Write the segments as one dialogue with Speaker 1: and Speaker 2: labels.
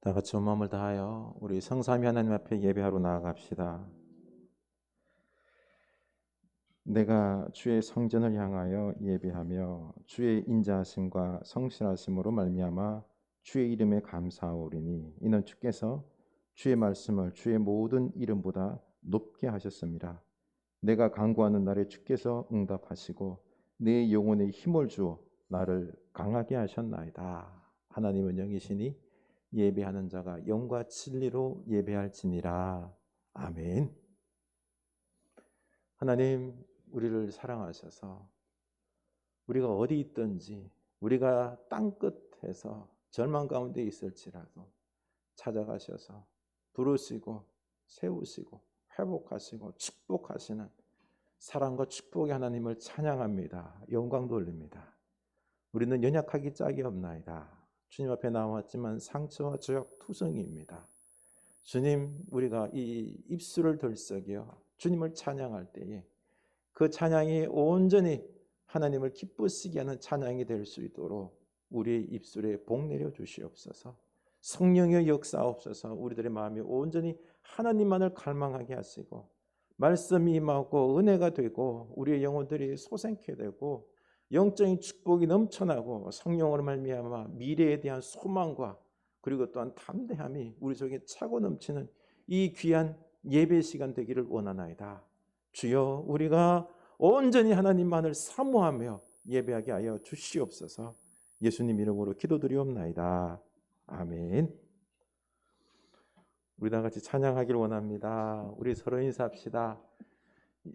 Speaker 1: 다 같이 온 마음을 다하여 우리 성삼위 하나님 앞에 예배하러 나아갑시다. 내가 주의 성전을 향하여 예배하며 주의 인자하심과 성실하심으로 말미암아 주의 이름에 감사하오리니 이는 주께서 주의 말씀을 주의 모든 이름보다 높게 하셨습니다. 내가 간구하는 날에 주께서 응답하시고 내 영혼에 힘을 주어 나를 강하게 하셨나이다. 하나님은 영이시니 예배하는 자가 영과 진리로 예배할지니라. 아멘. 하나님, 우리를 사랑하셔서 우리가 어디 있든지 우리가 땅끝에서 절망 가운데 있을지라도 찾아가셔서 부르시고 세우시고 회복하시고 축복하시는 사랑과 축복의 하나님을 찬양합니다. 영광 돌립니다. 우리는 연약하기 짝이 없나이다. 주님 앞에 나왔지만 상처와 죄악 투성이입니다. 주님, 우리가 이 입술을 들썩여 주님을 찬양할 때에 그 찬양이 온전히 하나님을 기쁘시게 하는 찬양이 될 수 있도록 우리의 입술에 복 내려 주시옵소서. 성령의 역사옵소서. 우리들의 마음이 온전히 하나님만을 갈망하게 하시고 말씀이 임하고 은혜가 되고 우리의 영혼들이 솟게 되고 영적인 축복이 넘쳐나고 성령으로 말미암아 미래에 대한 소망과 그리고 또한 담대함이 우리 속에 차고 넘치는 이 귀한 예배 시간 되기를 원하나이다. 주여, 우리가 온전히 하나님만을 사모하며 예배하게 하여 주시옵소서. 예수님 이름으로 기도드리옵나이다. 아멘. 우리 다 같이 찬양하기를 원합니다. 우리 서로 인사합시다.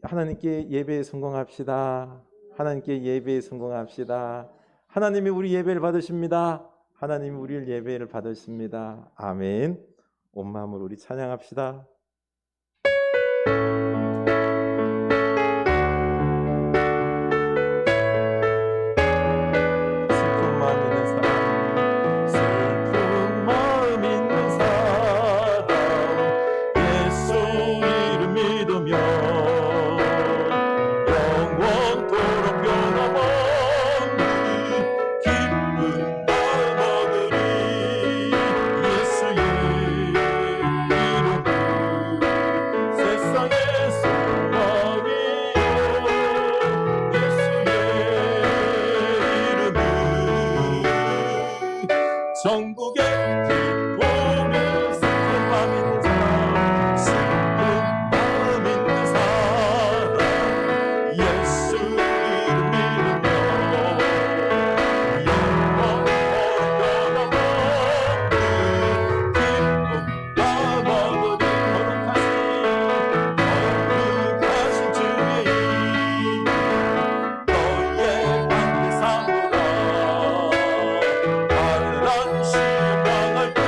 Speaker 1: 하나님께 예배에 성공합시다. 하나님께 예배에 성공합시다. 하나님이 우리 예배를 받으십니다. 하나님이 우리 예배를 받으십니다. 아멘. 온 마음으로 우리 찬양합시다.
Speaker 2: 전국에 기쁨이 슬픈 마음 있는 사람, 슬픈 마음 있는 사람, 예수 이름 믿으며 영원토록 변함없는 기쁨과 거룩이 거룩하신 주의 이름 너의 반대상으로 신방할 때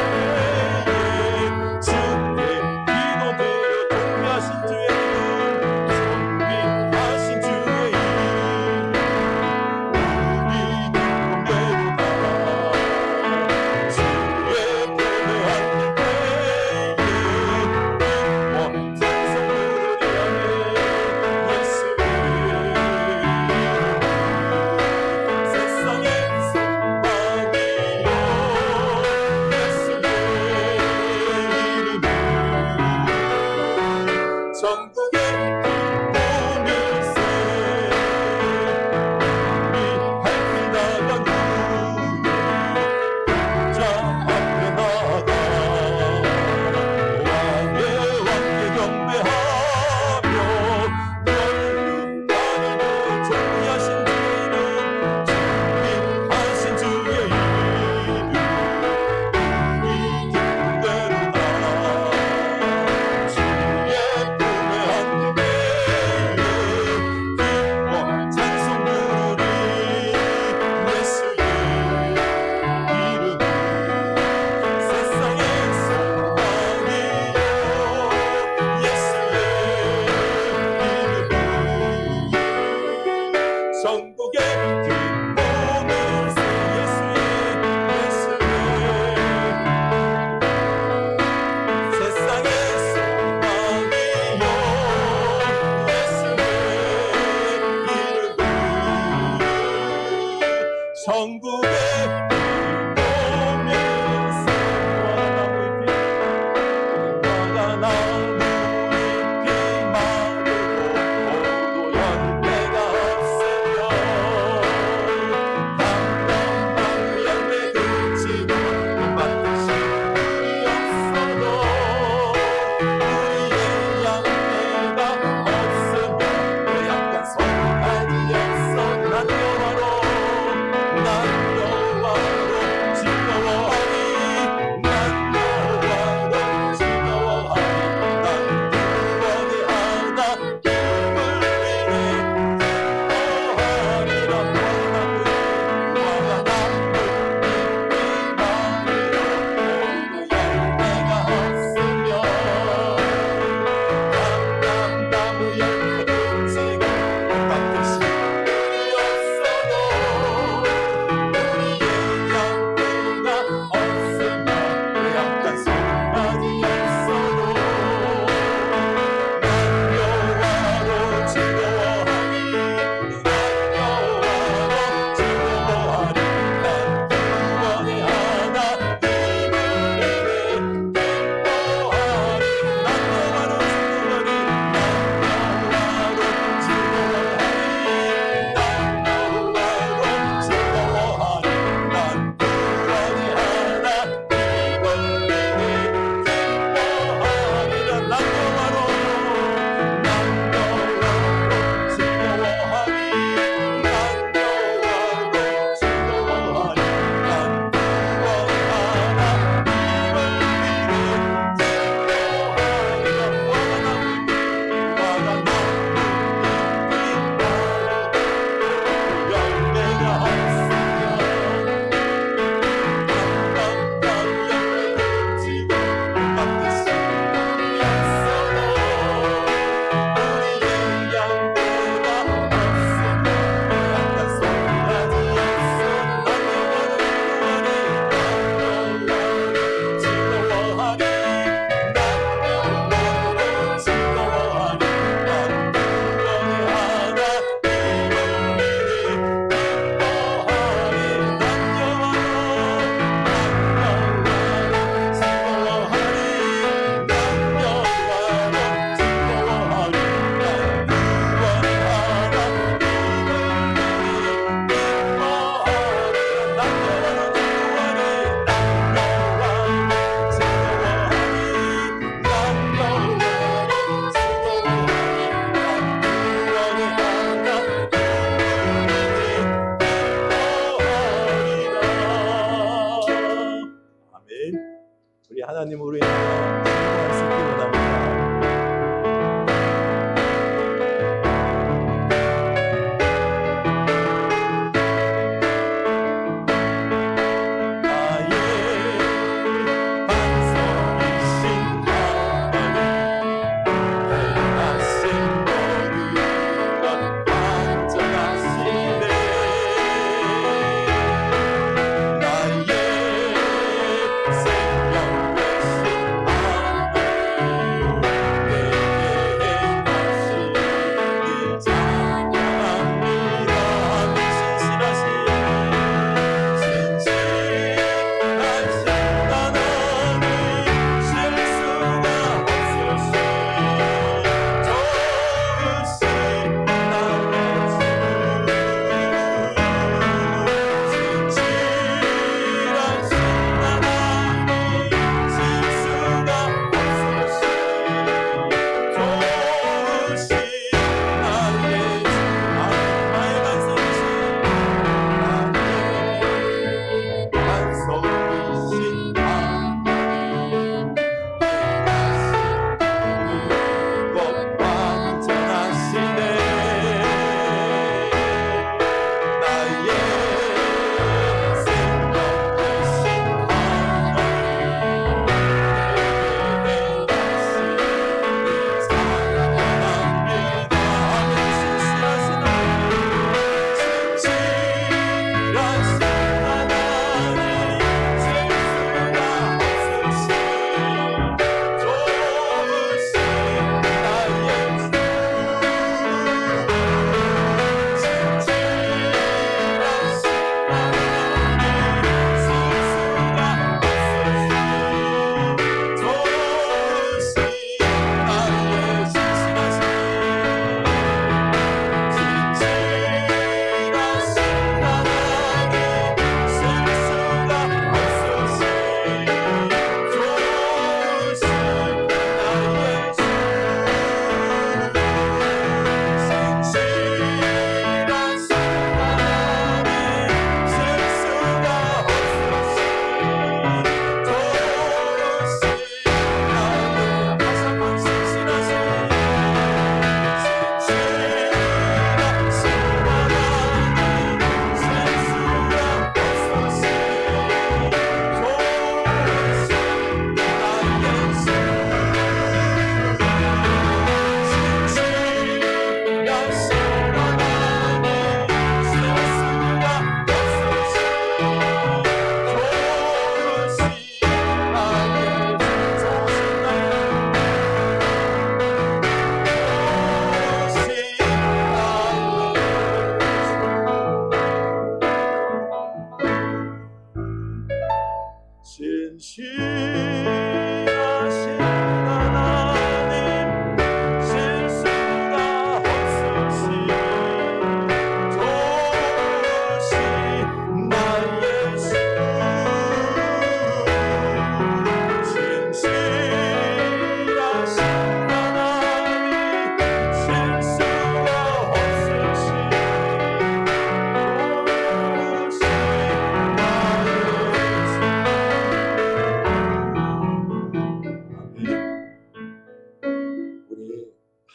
Speaker 1: 우리 하나님으로 인하여 즐거워할 수 있기 원합니다.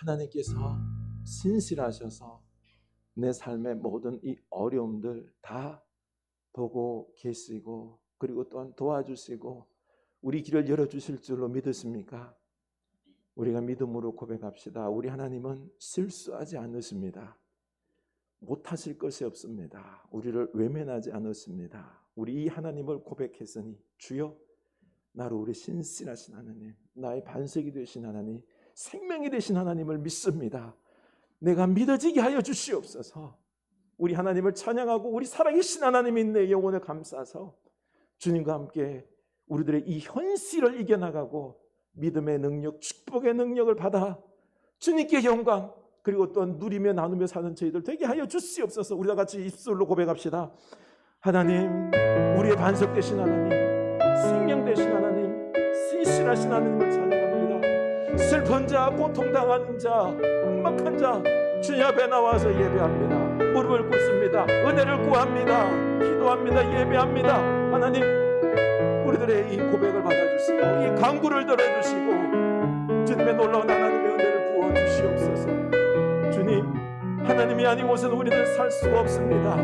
Speaker 1: 하나님께서 신실하셔서 내 삶의 모든 이 어려움들 다 보고 계시고 그리고 또한 도와주시고 우리 길을 열어주실 줄로 믿으십니까? 우리가 믿음으로 고백합시다. 우리 하나님은 실수하지 않으십니다. 못하실 것이 없습니다. 우리를 외면하지 않으십니다. 우리 이 하나님을 고백했으니 주여 나로 우리 신실하신 하나님, 나의 반석이 되신 하나님, 생명이 되신 하나님을 믿습니다. 내가 믿어지게 하여 주시옵소서. 우리 하나님을 찬양하고 우리 살아계신 하나님이 내 영혼을 감싸서 주님과 함께 우리들의 이 현실을 이겨나가고 믿음의 능력, 축복의 능력을 받아 주님께 영광 그리고 또 누리며 나누며 사는 저희들 되게 하여 주시옵소서. 우리가 같이 입술로 고백합시다. 하나님, 우리의 반석 되신 하나님, 생명 되신 하나님, 신실하신 하나님을 찬양합니다. 슬픈 자, 고통당하는 자, 막막한 자 주님 앞에 나와서 예배합니다. 무릎을 꿇습니다. 은혜를 구합니다. 기도합니다. 예배합니다. 하나님, 우리들의 이 고백을 받아주시고 이 간구를 들어주시고 주님의 놀라운 하나님의 은혜를 부어주시옵소서. 주님, 하나님이 아니고서는 우리는 살 수가 없습니다.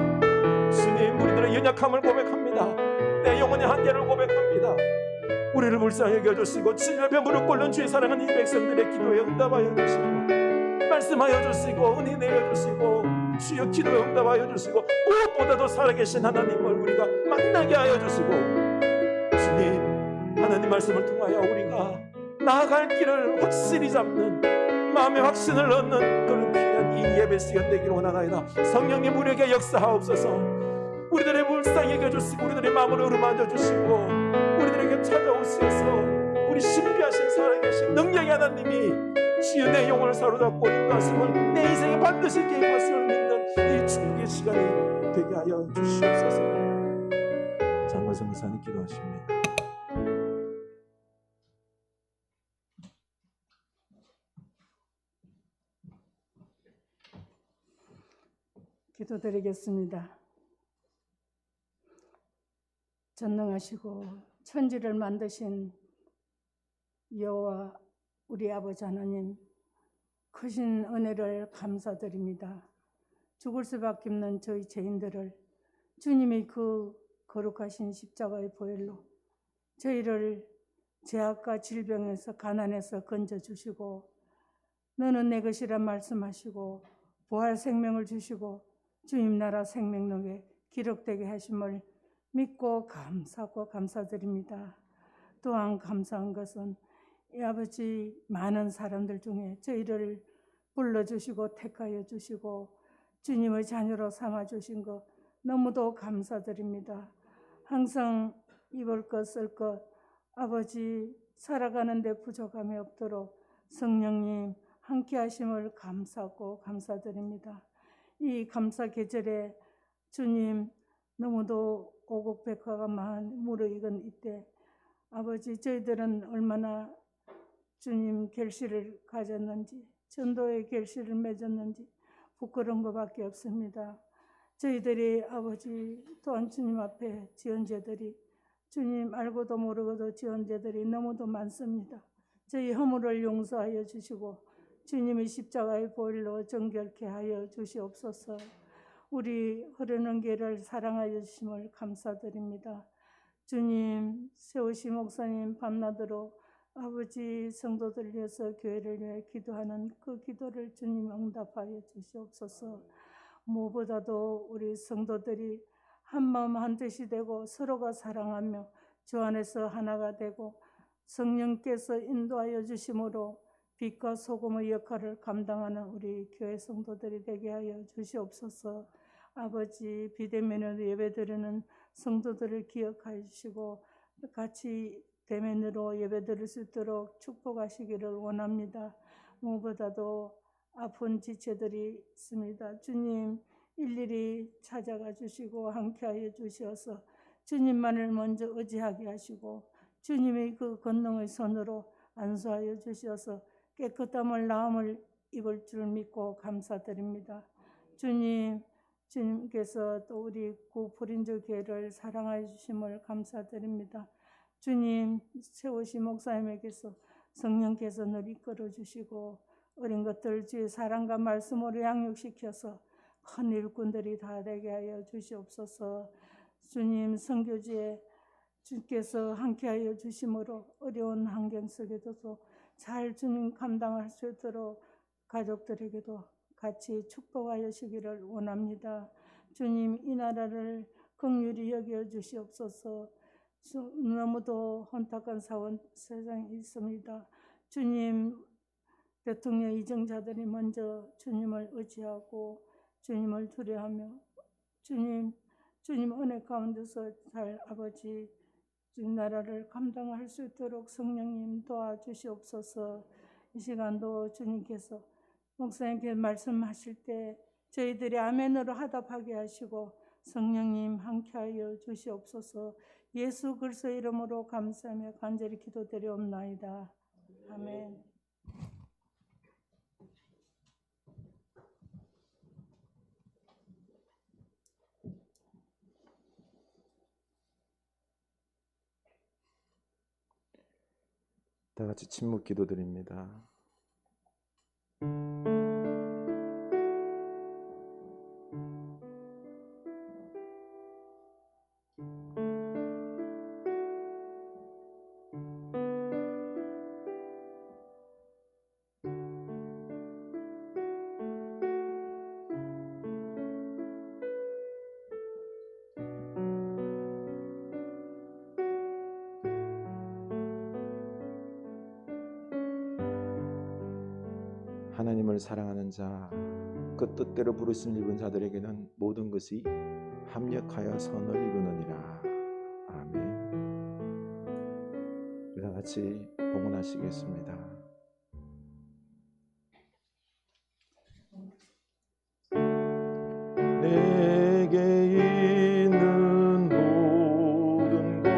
Speaker 1: 주님, 우리들의 연약함을 고백합니다. 내 영혼의 한계를 고백합니다. 우리를 불쌍히 여겨주시고 주님 앞에 무릎 꿇는 주의 사랑하는 이 백성들의 기도에 응답하여 주시고 말씀하여 주시고 은혜 내려주시고 주여 기도에 응답하여 주시고 무엇보다도 살아계신 하나님을 우리가 만나게 하여 주시고 주님, 하나님 말씀을 통하여 우리가 나아갈 길을 확실히 잡는 마음의 확신을 얻는 그런 귀한 이 예배 시간 되기를 원하나이다. 성령님 우리에게 역사하옵소서. 우리들의 불쌍히 여겨주시고 우리들의 마음을 어루만져 주시고 우리들에게 찾아오셔서 우리 신비하신 살아계신 능력의 하나님이 주여 내 영혼을 사로잡고 인가심을 내 인생에 반드시 개입하실 믿는 이 축복의 시간이 되게 하여 주시옵소서. 장과성 목사님 기도하십니다.
Speaker 3: 기도드리겠습니다. 전능하시고 천지를 만드신 여호와 우리 아버지 하나님, 크신 은혜를 감사드립니다. 죽을 수밖에 없는 저희 죄인들을 주님이 그 거룩하신 십자가의 보혈로 저희를 죄악과 질병에서 가난에서 건져주시고 너는 내 것이라 말씀하시고 부활 생명을 주시고 주님 나라 생명록에 기록되게 하심을 믿고 감사하고 감사드립니다. 또한 감사한 것은 이 아버지 많은 사람들 중에 저희를 불러주시고 택하여 주시고 주님의 자녀로 삼아주신 것 너무도 감사드립니다. 항상 입을 것 쓸 것 아버지 살아가는 데 부족함이 없도록 성령님 함께 하심을 감사하고 감사드립니다. 이 감사 계절에 주님 너무도 오곡백화가 무르익은 이때 아버지 저희들은 얼마나 주님 결실을 가졌는지 전도의 결실을 맺었는지 부끄러운 것밖에 없습니다. 저희들이 아버지 또한 주님 앞에 지은 죄들이 주님 알고도 모르고도 지은 죄들이 너무도 많습니다. 저희 허물을 용서하여 주시고 주님의 십자가의 보혈로 정결케 하여 주시옵소서. 우리 흐르는 길을 사랑하여 주심을 감사드립니다. 주님, 세우시 목사님 밤낮으로 아버지 성도들 위해서 교회를 위해 기도하는 그 기도를 주님 응답하여 주시옵소서. 무엇보다도 우리 성도들이 한마음 한뜻이 되고 서로가 사랑하며 주 안에서 하나가 되고 성령께서 인도하여 주심으로 빛과 소금의 역할을 감당하는 우리 교회 성도들이 되게 하여 주시옵소서. 아버지 비대면으로 예배드리는 성도들을 기억하여 주시고 같이 대면으로 예배드릴 수 있도록 축복하시기를 원합니다. 무엇보다도 아픈 지체들이 있습니다. 주님 일일이 찾아가 주시고 함께하여 주셔서 주님만을 먼저 의지하게 하시고 주님의 그 권능의 손으로 안수하여 주셔서 깨끗함을 나음을 입을 줄 믿고 감사드립니다. 주님께서 또 우리 구포린저 교회를 사랑하여 주심을 감사드립니다. 주님 세우시 목사님에게서 성령께서 늘 이끌어 주시고 어린 것들 주의 사랑과 말씀으로 양육시켜서 큰 일꾼들이 다 되게 하여 주시옵소서. 주님 선교지에 주께서 함께하여 주심으로 어려운 환경 속에서도 잘 주님 감당할 수 있도록 가족들에게도 같이 축복하여 주시기를 원합니다. 주님 이 나라를 긍휼히 여겨 주시옵소서. 너무도 혼탁한 세상이 있습니다. 주님 대통령 이정자들이 먼저 주님을 의지하고 주님을 두려워하며 주님 은혜 가운데서 잘 아버지 주님 나라를 감당할 수 있도록 성령님 도와주시옵소서. 이 시간도 주님께서 목사님께 말씀하실 때 저희들이 아멘으로 하답하게 하시고 성령님 함께하여 주시옵소서. 예수 그리스도의 이름으로 감사하며 간절히 기도드리옵나이다. 아멘.
Speaker 1: 다 같이 침묵 기도드립니다. 하나님을 사랑하는 자, 그 뜻대로 부르심 입은 자들에게는 모든 것이 합력하여 선을 이루느니라. 아멘. 우리 다 같이 봉헌하시겠습니다. 내게 있는 모든 것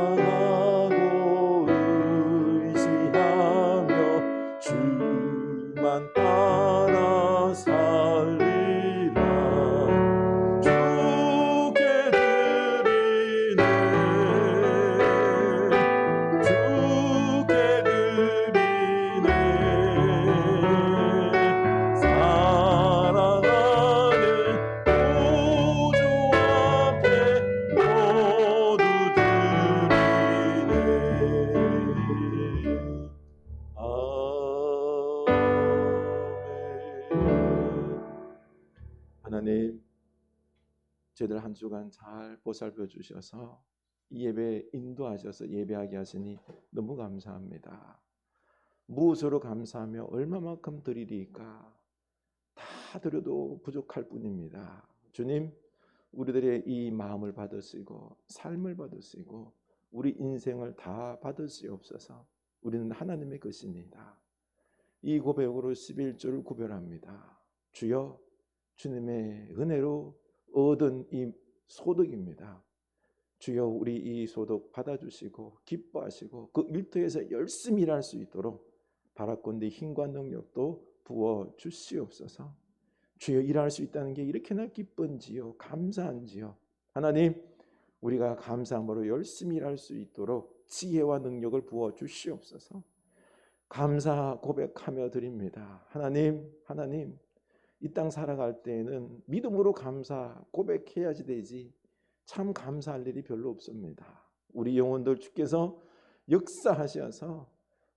Speaker 1: 사랑하고 의지하며 주만 따라 살리라. 주께 드리네, 주께 드리네. 사랑하는 보좌 앞에 모두 드리네. 아멘. 하나님, 저희들 한 주간 잘 보살펴 주셔서 이 예배 인도하셔서 예배하게 하시니 너무 감사합니다. 무엇으로 감사하며 얼마만큼 드리리까? 다 드려도 부족할 뿐입니다. 주님, 우리들의 이 마음을 받으시고 삶을 받으시고 우리 인생을 다 받으시옵소서. 우리는 하나님의 것입니다. 이 고백으로 11조를 구별합니다. 주여, 주님의 은혜로 얻은 이 소득입니다. 주여, 우리 이 소득 받아주시고 기뻐하시고 그 일터에서 열심히 일할 수 있도록 바라건대 힘과 능력도 부어주시옵소서. 주여, 일할 수 있다는 게 이렇게나 기쁜지요, 감사한지요. 하나님, 우리가 감사함으로 열심히 일할 수 있도록 지혜와 능력을 부어주시옵소서. 감사 고백하며 드립니다. 하나님, 하나님, 이 땅 살아갈 때에는 믿음으로 감사 고백해야지 되지 참 감사할 일이 별로 없습니다. 우리 영혼들 주께서 역사하셔서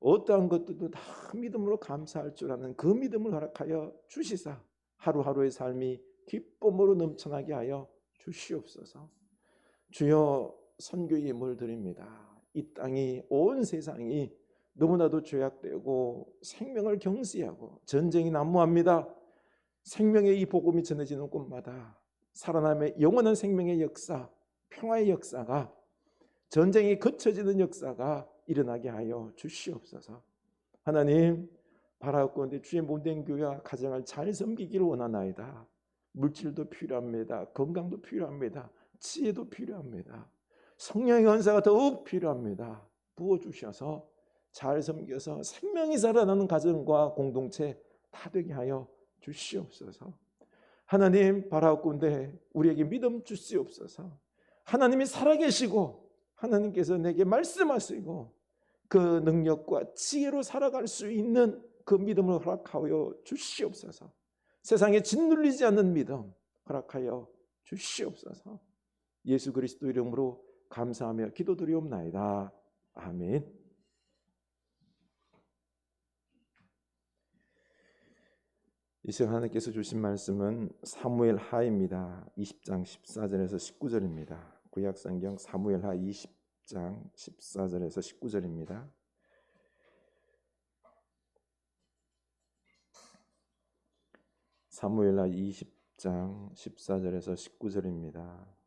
Speaker 1: 어떠한 것들도 다 믿음으로 감사할 줄 아는 그 믿음을 허락하여 주시사 하루하루의 삶이 기쁨으로 넘쳐나게 하여 주시옵소서. 주여, 선교의 예물을 드립니다. 이 땅이, 온 세상이 너무나도 죄악되고 생명을 경시하고 전쟁이 난무합니다. 생명의 이 복음이 전해지는 곳마다 살아남의 영원한 생명의 역사, 평화의 역사가, 전쟁이 그쳐지는 역사가 일어나게 하여 주시옵소서. 하나님, 바라옵건대 주의 몸된 교회와 가정을 잘 섬기기를 원하나이다. 물질도 필요합니다. 건강도 필요합니다. 지혜도 필요합니다. 성령의 은사가 더욱 필요합니다. 부어주셔서 잘 섬겨서 생명이 살아나는 가정과 공동체 다 되게 하여 주시옵소서. 하나님, 바라옵건대 우리에게 믿음 주시옵소서. 하나님이 살아계시고 하나님께서 내게 말씀하시고 그 능력과 지혜로 살아갈 수 있는 그 믿음을 허락하여 주시옵소서. 세상에 짓눌리지 않는 믿음 허락하여 주시옵소서. 예수 그리스도 이름으로 감사하며 기도드리옵나이다. 아멘. 이 시간 하나님께서 주신 말씀은 사무엘 하입니다. 20장 14절에서 19절입니다. 구약성경 사무엘 하 20장 14절에서 19절입니다. 사무엘 하 20장 14절에서 19절입니다.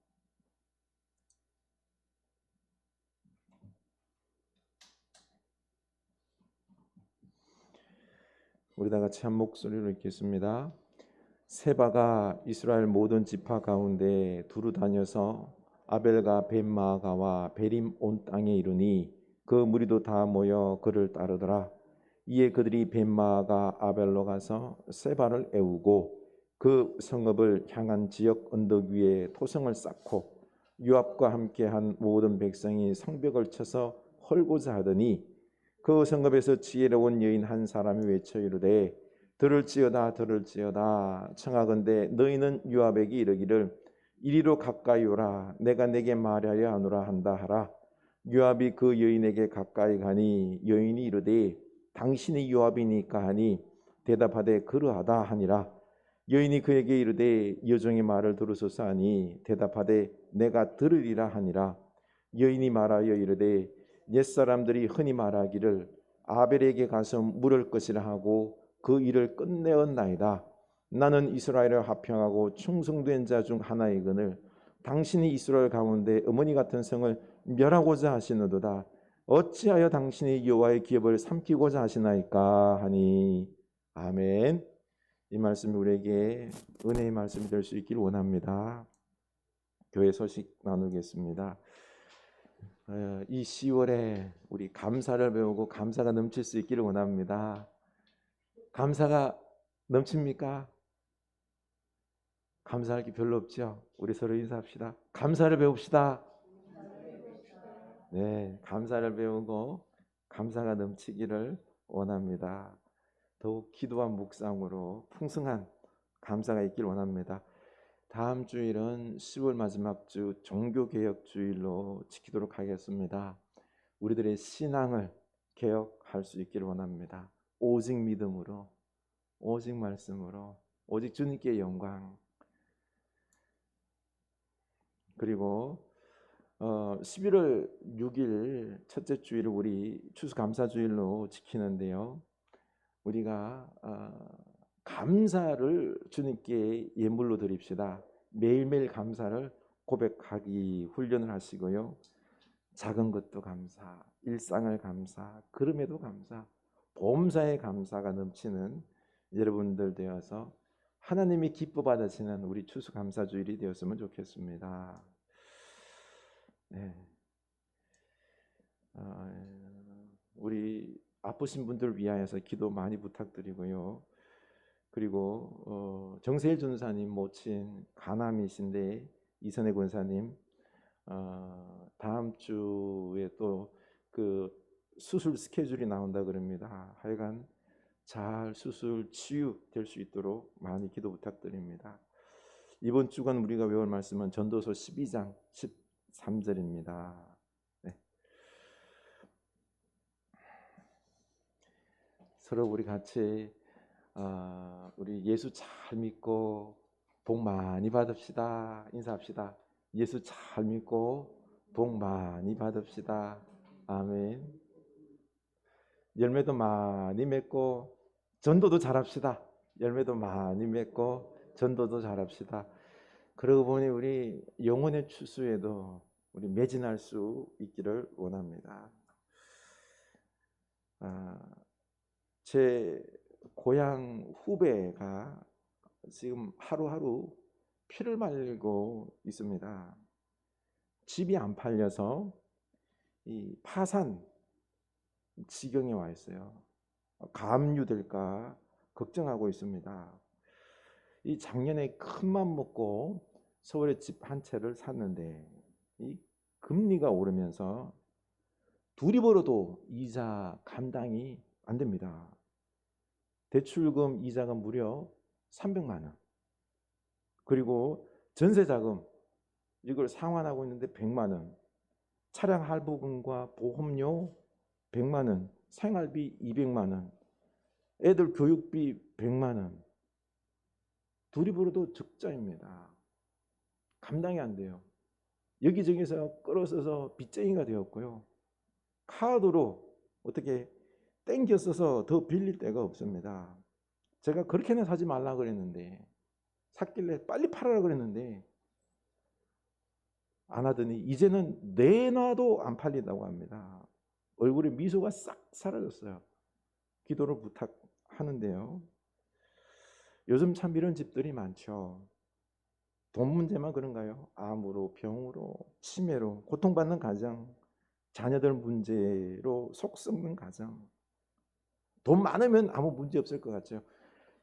Speaker 1: 우리 다 같이 한 목소리로 읽겠습니다. 세바가 이스라엘 모든 지파 가운데 두루 다녀서 아벨과 벳마아가와 베림 온 땅에 이르니 그 무리도 다 모여 그를 따르더라. 이에 그들이 벳마아가 아벨로 가서 세바를 애우고 그 성읍을 향한 지역 언덕 위에 토성을 쌓고 요압과 함께한 모든 백성이 성벽을 쳐서 헐고자 하더니 그 성읍에서 지혜로운 여인 한 사람이 외쳐 이르되 들을지어다 들을지어다 청하건대 너희는 요압에게 이르기를 이리로 가까이 오라 내가 내게 말하려 하노라 한다 하라. 요압이 그 여인에게 가까이 가니 여인이 이르되 당신이 요압이니까 하니 대답하되 그러하다 하니라. 여인이 그에게 이르되 여종의 말을 들으소서 하니 대답하되 내가 들으리라 하니라. 여인이 말하여 이르되 옛사람들이 흔히 말하기를 아벨에게 가서 물을 것이라 하고 그 일을 끝내었나이다. 나는 이스라엘을 합평하고 충성된 자 중 하나이거늘 당신이 이스라엘 가운데 어머니 같은 성을 멸하고자 하시는도다. 어찌하여 당신이 여호와의 기업을 삼키고자 하시나이까 하니. 아멘. 이 말씀이 우리에게 은혜의 말씀이 될 수 있기를 원합니다. 교회 소식 나누겠습니다. 이 10월에 우리 감사를 배우고 감사가 넘칠 수 있기를 원합니다. 감사가 넘칩니까? 감사할 게 별로 없죠. 우리 서로 인사합시다. 감사를 배웁시다. 네, 감사를 배우고 감사가 넘치기를 원합니다. 더욱 기도와 묵상으로 풍성한 감사가 있기를 원합니다. 다음 주일은 10월 마지막 주 종교개혁 주일로 지키도록 하겠습니다. 우리들의 신앙을 개혁할 수 있기를 원합니다. 오직 믿음으로, 오직 말씀으로, 오직 주님께 영광. 그리고 11월 6일 첫째 주일을 우리 추수감사주일로 지키는데요. 우리가 감사를 주님께 예물로 드립시다. 매일매일 감사를 고백하기 훈련을 하시고요. 작은 것도 감사, 일상을 감사, 걸음에도 감사, 범사에 감사가 넘치는 여러분들 되어서 하나님이 기뻐 받으시는 우리 추수감사주일이 되었으면 좋겠습니다. 네. 우리 아프신 분들 위하여서 기도 많이 부탁드리고요. 그리고 정세일 전사님 모친 간암이신데 이선혜 권사님 다음 주에 또 그 수술 스케줄이 나온다 그럽니다. 하여간 잘 수술 치유될 수 있도록 많이 기도 부탁드립니다. 이번 주간 우리가 외울 말씀은 전도서 12장 13절입니다. 네. 서로 우리 같이 우리 예수 잘 믿고 복 많이 받읍시다. 인사합시다. 예수 잘 믿고 복 많이 받읍시다. 아멘. 열매도 많이 맺고 전도도 잘합시다. 열매도 많이 맺고 전도도 잘합시다. 그러고 보니 우리 영혼의 추수에도 우리 매진할 수 있기를 원합니다. 제 고향 후배가 지금 하루하루 피를 말리고 있습니다. 집이 안 팔려서 이 파산 지경에 와 있어요. 가압류될까 걱정하고 있습니다. 이 작년에 큰 맘 먹고 서울에 집 한 채를 샀는데 이 금리가 오르면서 둘이 벌어도 이자 감당이 안 됩니다. 대출금 이자가 무려 300만 원. 그리고 전세자금 이걸 상환하고 있는데 100만 원. 차량 할부금과 보험료 100만 원. 생활비 200만 원. 애들 교육비 100만 원. 둘이 벌어도 적자입니다. 감당이 안 돼요. 여기저기서 끌어서서 빚쟁이가 되었고요. 카드로 어떻게 땡겨 써서 더 빌릴 데가 없습니다. 제가 그렇게는 사지 말라 그랬는데 샀길래 빨리 팔아라 그랬는데 안 하더니 이제는 내놔도 안 팔린다고 합니다. 얼굴에 미소가 싹 사라졌어요. 기도를 부탁하는데요. 요즘 참 이런 집들이 많죠. 돈 문제만 그런가요? 암으로, 병으로, 치매로 고통받는 가정, 자녀들 문제로 속 썩는 가정. 돈 많으면 아무 문제 없을 것 같죠.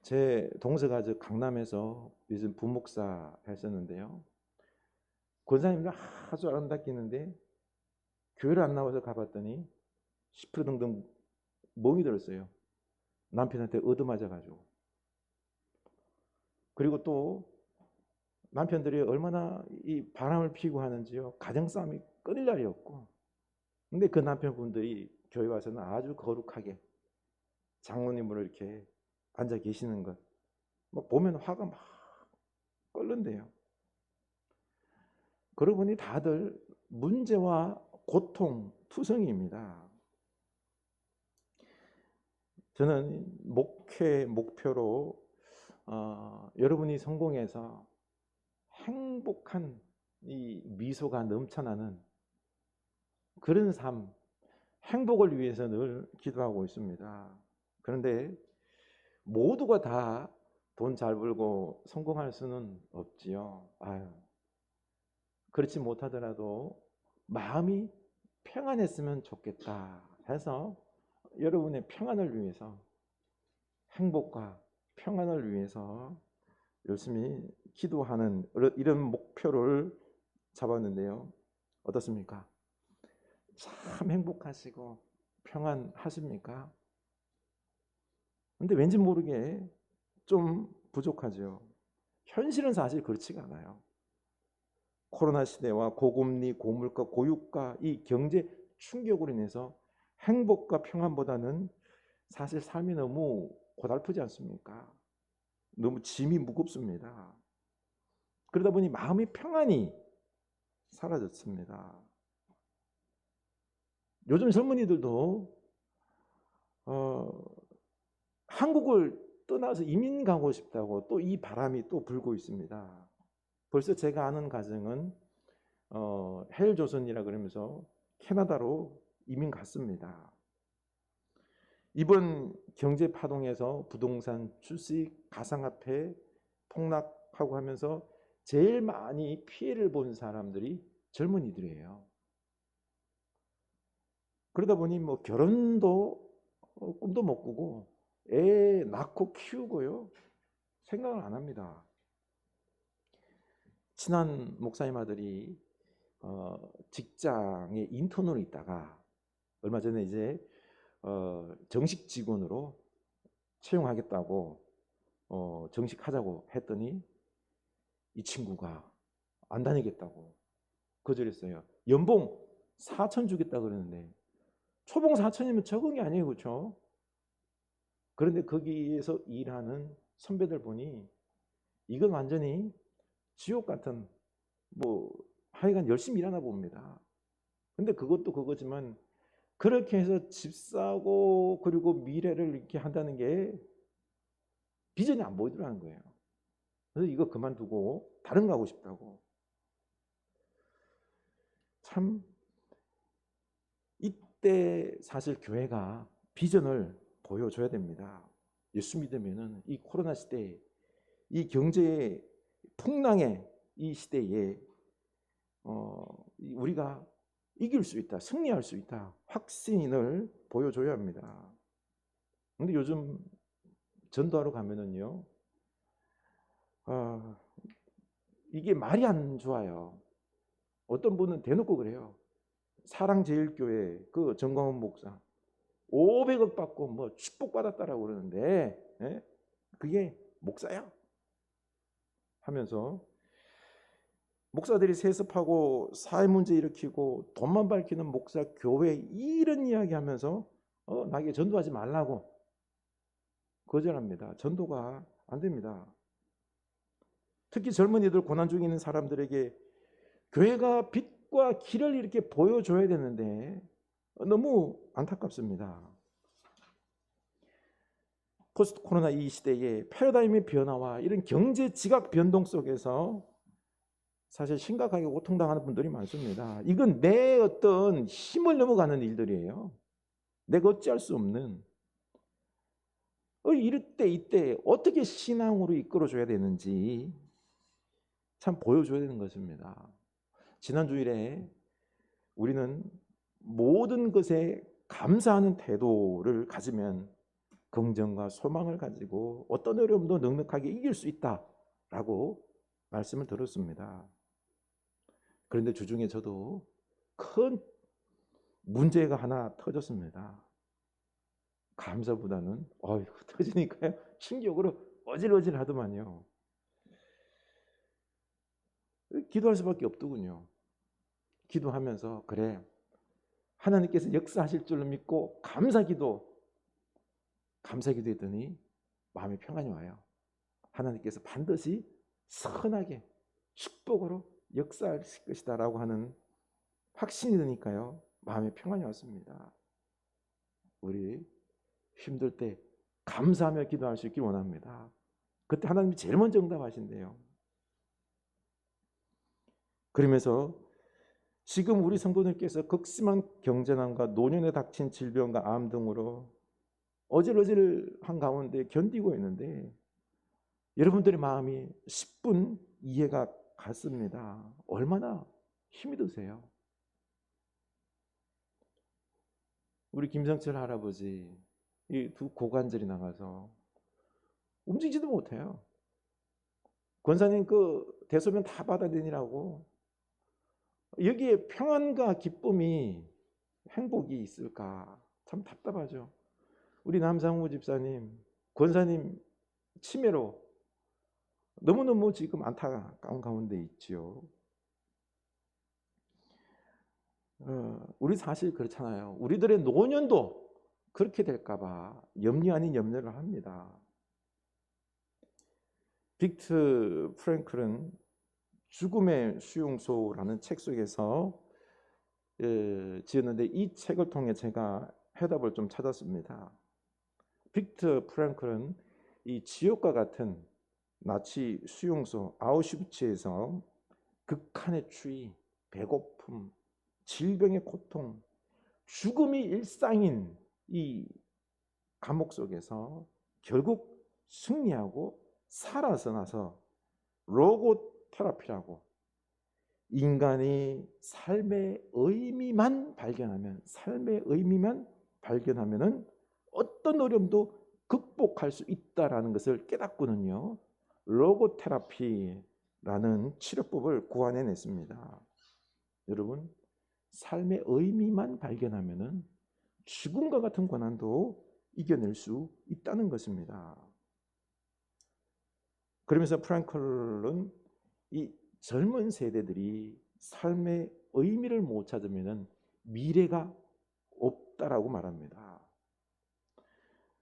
Speaker 1: 제 동서가 저 강남에서 요즘 부목사 했었는데요. 권사님들 아주 아름답기는데 교회를 안 나와서 가봤더니 10% 등등 멍이 들었어요. 남편한테 얻어맞아가지고. 그리고 또 남편들이 얼마나 이 바람을 피고 하는지요. 가정싸움이 끊일 날이 없고. 근데 그 남편분들이 교회 와서는 아주 거룩하게 장로님으로 이렇게 앉아 계시는 것. 막 보면 화가 막 끓는데요. 그러고 보니 다들 문제와 고통 투성이입니다. 저는 목표로 여러분이 성공해서 행복한 이 미소가 넘쳐나는 그런 삶, 행복을 위해서 늘 기도하고 있습니다. 그런데 모두가 다 돈 잘 벌고 성공할 수는 없지요. 그렇지 못하더라도 마음이 평안했으면 좋겠다 해서 여러분의 평안을 위해서, 행복과 평안을 위해서 열심히 기도하는 이런 목표를 잡았는데요. 어떻습니까? 참 행복하시고 평안하십니까? 근데 왠지 모르게 좀 부족하죠. 현실은 사실 그렇지가 않아요. 코로나 시대와 고금리, 고물가, 고유가, 이 경제 충격으로 인해서 행복과 평안보다는 사실 삶이 너무 고달프지 않습니까? 너무 짐이 무겁습니다. 그러다 보니 마음의 평안이 사라졌습니다. 요즘 젊은이들도 한국을 떠나서 이민 가고 싶다고 또 이 바람이 또 불고 있습니다. 벌써 제가 아는 가정은 헬조선이라 그러면서 캐나다로 이민 갔습니다. 이번 경제 파동에서 부동산, 주식, 가상화폐 폭락하고 하면서 제일 많이 피해를 본 사람들이 젊은이들이에요. 그러다 보니 뭐 결혼도 꿈도 못 꾸고 애 낳고 키우고요. 생각을 안 합니다. 친한 목사님 아들이 직장에 인턴으로 있다가 얼마 전에 이제 정식 직원으로 채용하겠다고 정식하자고 했더니 이 친구가 안 다니겠다고 거절했어요. 연봉 4천 주겠다 그러는데 초봉 4천이면 적은 게 아니에요, 그렇죠? 그런데 거기에서 일하는 선배들 보니 이건 완전히 지옥 같은, 뭐 하여간 열심히 일하나 봅니다. 근데 그것도 그거지만 그렇게 해서 집 사고 그리고 미래를 이렇게 한다는 게 비전이 안 보이더라는 거예요. 그래서 이거 그만두고 다른 거 하고 싶다고. 참 이때 사실 교회가 비전을 보여줘야 됩니다. 예수 믿으면은 이 코로나 시대에, 이 경제의 풍랑의 이 시대에 우리가 이길 수 있다, 승리할 수 있다, 확신을 보여줘야 합니다. 근데 요즘 전도하러 가면은요, 이게 말이 안 좋아요. 어떤 분은 대놓고 그래요. 사랑제일교회 그 정광훈 목사 500억 받고 뭐 축복받았다라고 그러는데, 그게 목사야? 하면서 목사들이 세습하고 사회 문제 일으키고 돈만 밝히는 목사, 교회 이런 이야기 하면서 나에게 전도하지 말라고 거절합니다. 전도가 안 됩니다. 특히 젊은이들, 고난 중에 있는 사람들에게 교회가 빛과 길을 이렇게 보여줘야 되는데 너무 안타깝습니다. 포스트 코로나 이 시대에 패러다임의 변화와 이런 경제 지각 변동 속에서 사실 심각하게 고통당하는 분들이 많습니다. 이건 내 어떤 힘을 넘어가는 일들이에요. 내가 어찌할 수 없는. 이럴 때 이때 어떻게 신앙으로 이끌어줘야 되는지 참 보여줘야 되는 것입니다. 지난 주일에 우리는 모든 것에 감사하는 태도를 가지면 긍정과 소망을 가지고 어떤 어려움도 넉넉하게 이길 수 있다라고 말씀을 들었습니다. 그런데 주중에 저도 큰 문제가 하나 터졌습니다. 감사보다는 터지니까요 충격으로 어질어질 하더만요. 기도할 수밖에 없더군요. 기도하면서 그래 하나님께서 역사하실 줄로 믿고 감사기도했더니 마음에 평안이 와요. 하나님께서 반드시 선하게 축복으로 역사하실 것이다 라고 하는 확신이 드니까요 마음에 평안이 왔습니다. 우리 힘들 때 감사하며 기도할 수 있길 원합니다. 그때 하나님이 제일 먼저 응답하신대요. 그러면서 지금 우리 성도들께서 극심한 경제난과 노년에 닥친 질병과 암 등으로 어질어질한 가운데 견디고 있는데 여러분들의 마음이 10분 이해가 갔습니다. 얼마나 힘이 드세요? 우리 김성철 할아버지 이 두 고관절이 나가서 움직이지도 못해요. 권사님 그 대소변 다 받아내니라고 여기에 평안과 기쁨이 행복이 있을까 참 답답하죠. 우리 남상우 집사님 권사님 치매로 너무너무 지금 안타까운 가운데 있지요. 우리 사실 그렇잖아요. 우리들의 노년도 그렇게 될까봐 염려 아닌 염려를 합니다. 빅터 프랭클은 죽음의 수용소라는 책 속에서 지었는데 이 책을 통해 제가 해답을 좀 찾았습니다. 빅터 프랭클은 이 지옥과 같은 나치 수용소 아우슈비츠에서 극한의 추위, 배고픔, 질병의 고통, 죽음이 일상인 이 감옥 속에서 결국 승리하고 살아서 나서 로고테라피라고 인간이 삶의 의미만 발견하면은 어떤 어려움도 극복할 수 있다라는 것을 깨닫고는요. 로고테라피라는 치료법을 고안해냈습니다. 여러분, 삶의 의미만 발견하면은 죽음과 같은 고난도 이겨낼 수 있다는 것입니다. 그러면서 프랑클은 이 젊은 세대들이 삶의 의미를 못 찾으면은 미래가 없다라고 말합니다.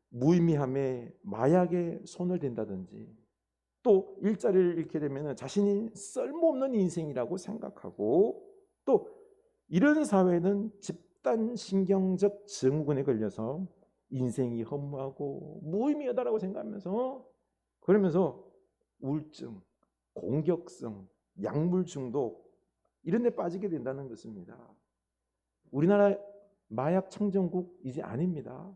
Speaker 1: 무의미함에 마약에 손을 댄다든지 또 일자리를 잃게 되면 자신이 쓸모없는 인생이라고 생각하고 또 이런 사회는 집단신경적 증후군에 걸려서 인생이 허무하고 무의미하다라고 생각하면서 그러면서 우울증, 공격성, 약물 중독 이런 데 빠지게 된다는 것입니다. 우리나라 마약 청정국 이제 아닙니다.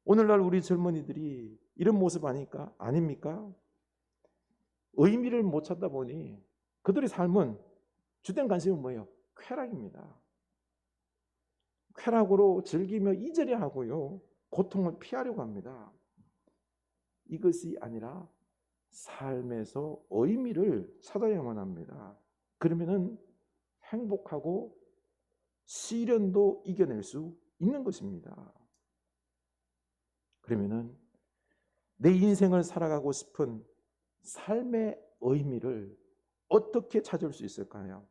Speaker 1: 오늘날 우리 젊은이들이 이런 모습 아닙니까? 의미를 못 찾다 보니 그들의 삶은 주된 관심은 뭐예요? 쾌락입니다. 쾌락으로 즐기며 잊으려 하고요. 고통을 피하려고 합니다. 이것이 아니라 삶에서 의미를 찾아야만 합니다. 그러면은 행복하고 시련도 이겨낼 수 있는 것입니다. 그러면은 내 인생을 살아가고 싶은 삶의 의미를 어떻게 찾을 수 있을까요?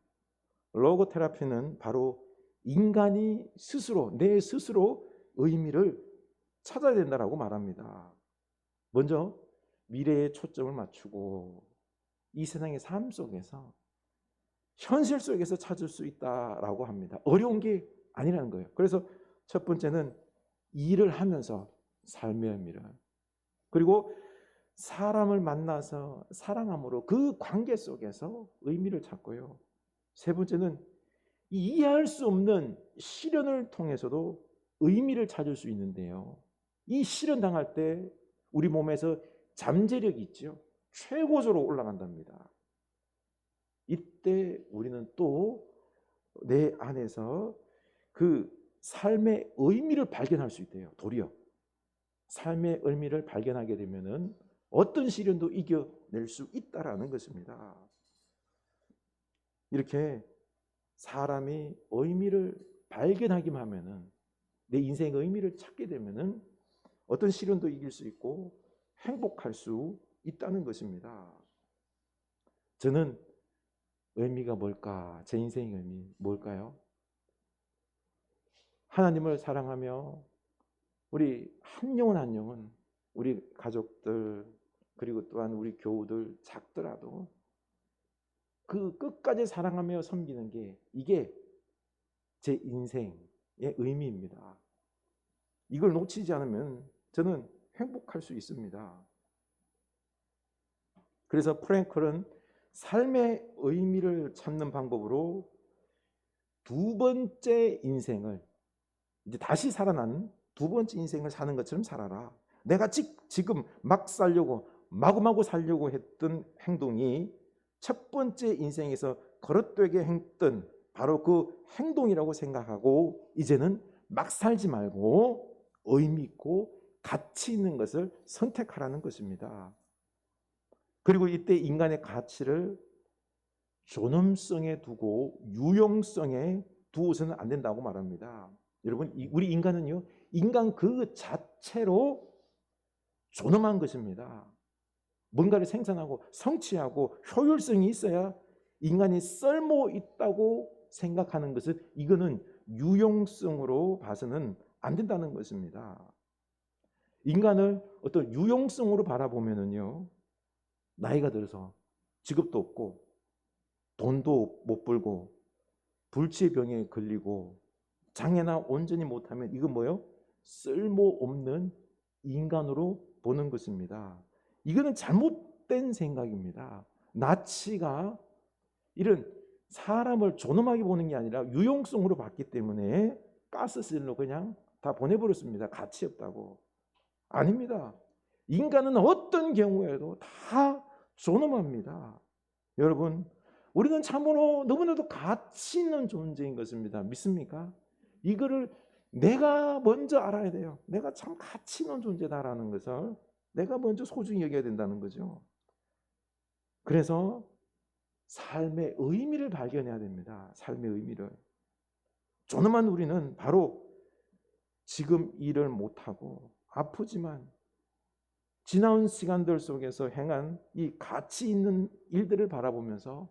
Speaker 1: 로고테라피는 바로 인간이 스스로 내 스스로 의미를 찾아야 된다라고 말합니다. 먼저 미래에 초점을 맞추고 이 세상의 삶 속에서 현실 속에서 찾을 수 있다라고 합니다. 어려운 게 아니라는 거예요. 그래서 첫 번째는 일을 하면서 삶의 의미를 그리고 사람을 만나서 사랑함으로 그 관계 속에서 의미를 찾고요. 세 번째는 이해할 수 없는 시련을 통해서도 의미를 찾을 수 있는데요. 이 시련 당할 때 우리 몸에서 잠재력이 있죠. 최고조로 올라간답니다. 이때 우리는 또 내 안에서 그 삶의 의미를 발견할 수 있대요. 도리어 삶의 의미를 발견하게 되면은 어떤 시련도 이겨낼 수 있다라는 것입니다. 이렇게 사람이 의미를 발견하기만 하면은, 내 인생의 의미를 찾게 되면은 어떤 시련도 이길 수 있고 행복할 수 있다는 것입니다. 저는 의미가 뭘까? 제 인생의 의미 뭘까요? 하나님을 사랑하며 우리 한 영혼 한 영혼, 우리 가족들, 그리고 또한 우리 교우들 작더라도 그 끝까지 사랑하며 섬기는 게, 이게 제 인생의 의미입니다. 이걸 놓치지 않으면 저는 행복할 수 있습니다. 그래서 프랭클은 삶의 의미를 찾는 방법으로 두 번째 인생을, 이제 다시 살아난 두 번째 인생을 사는 것처럼 살아라. 내가 지금 막 살려고, 마구마구 살려고 했던 행동이 첫 번째 인생에서 거릇되게 했던 바로 그 행동이라고 생각하고, 이제는 막 살지 말고 의미 있고 가치 있는 것을 선택하라는 것입니다. 그리고 이때 인간의 가치를 존엄성에 두고 유용성에 두어서는 안 된다고 말합니다. 여러분, 우리 인간은요, 인간 그 자체로 존엄한 것입니다. 뭔가를 생산하고 성취하고 효율성이 있어야 인간이 쓸모 있다고 생각하는 것은, 이거는 유용성으로 봐서는 안 된다는 것입니다. 인간을 어떤 유용성으로 바라보면은요, 나이가 들어서 직업도 없고 돈도 못 벌고 불치의 병에 걸리고 장애나 온전히 못하면 이건 뭐예요? 쓸모없는 인간으로 보는 것입니다. 이거는 잘못된 생각입니다. 나치가 이런 사람을 존엄하게 보는 게 아니라 유용성으로 봤기 때문에 가스실로 그냥 다 보내버렸습니다. 가치 없다고. 아닙니다. 인간은 어떤 경우에도 다 존엄합니다. 여러분, 우리는 참으로 너무나도 가치 있는 존재인 것입니다. 믿습니까? 이거를 내가 먼저 알아야 돼요. 내가 참 가치 있는 존재다라는 것을 내가 먼저 소중히 여겨야 된다는 거죠. 그래서 삶의 의미를 발견해야 됩니다. 삶의 의미를. 존엄한 우리는 바로 지금 일을 못하고 아프지만 지나온 시간들 속에서 행한 이 가치 있는 일들을 바라보면서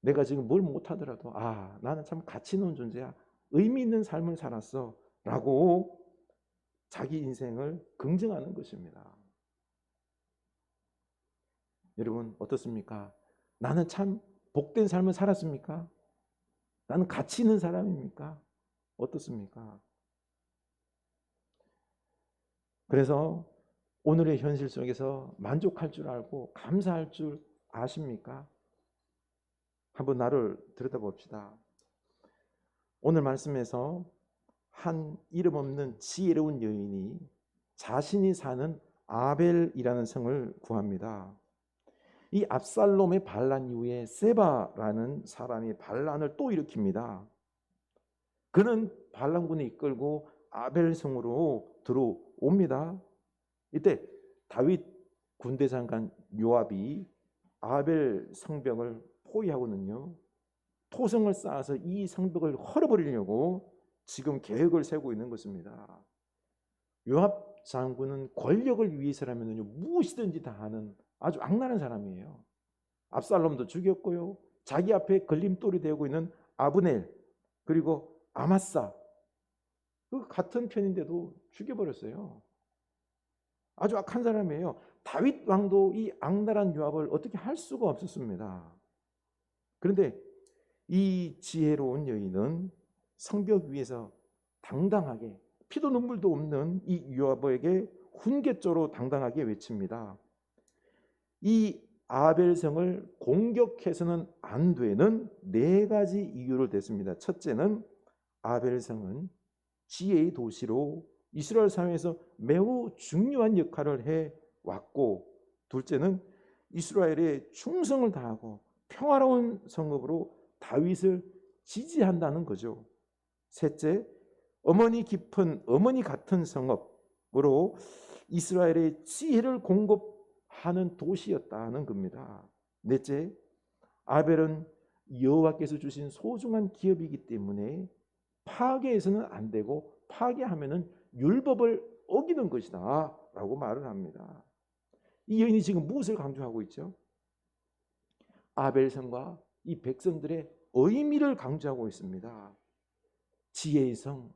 Speaker 1: 내가 지금 뭘 못하더라도 나는 참 가치 있는 존재야, 의미 있는 삶을 살았어 라고 자기 인생을 긍정하는 것입니다. 여러분, 어떻습니까? 나는 참 복된 삶을 살았습니까? 나는 가치 있는 사람입니까? 어떻습니까? 그래서 오늘의 현실 속에서 만족할 줄 알고 감사할 줄 아십니까? 한번 나를 들여다봅시다. 오늘 말씀에서 한 이름 없는 지혜로운 여인이 자신이 사는 아벨이라는 성을 구합니다. 이 압살롬의 반란 이후에 세바라는 사람이 반란을 또 일으킵니다. 그는 반란군을 이끌고 아벨 성으로 들어옵니다. 이때 다윗 군대 장관 요압이 아벨 성벽을 포위하거든요. 토성을 쌓아서 이 성벽을 헐어버리려고 지금 계획을 세우고 있는 것입니다. 요압 장군은 권력을 위해서라면요, 무엇이든지 다 하는 아주 악랄한 사람이에요. 압살롬도 죽였고요, 자기 앞에 걸림돌이 되고 있는 아브넬, 그리고 아마사, 그 같은 편인데도 죽여버렸어요. 아주 악한 사람이에요. 다윗 왕도 이 악랄한 요압을 어떻게 할 수가 없었습니다. 그런데 이 지혜로운 여인은 성벽 위에서 당당하게, 피도 눈물도 없는 이 요압에게 훈계조로 당당하게 외칩니다. 이 아벨성을 공격해서는 안 되는 4가지 이유를 댔습니다. 첫째는 아벨성은 지혜의 도시로 이스라엘 사회에서 매우 중요한 역할을 해왔고, 둘째는 이스라엘에 충성을 다하고 평화로운 성읍으로 다윗을 지지한다는 거죠. 셋째, 어머니 같은 성읍, 이스라엘의 지혜를 공급하는 도시였다는 겁니다. 넷째, 아벨은 여호와께서 주신 소중한 기업이기 때문에 파괴해서는 안 되고 파괴하면은 율법을 어기는 것이다 라고 말을 합니다. 이 여인이 지금 무엇을 강조하고 있죠? 아벨성과 이 백성들의 의미를 강조하고 있습니다. 지혜의 성,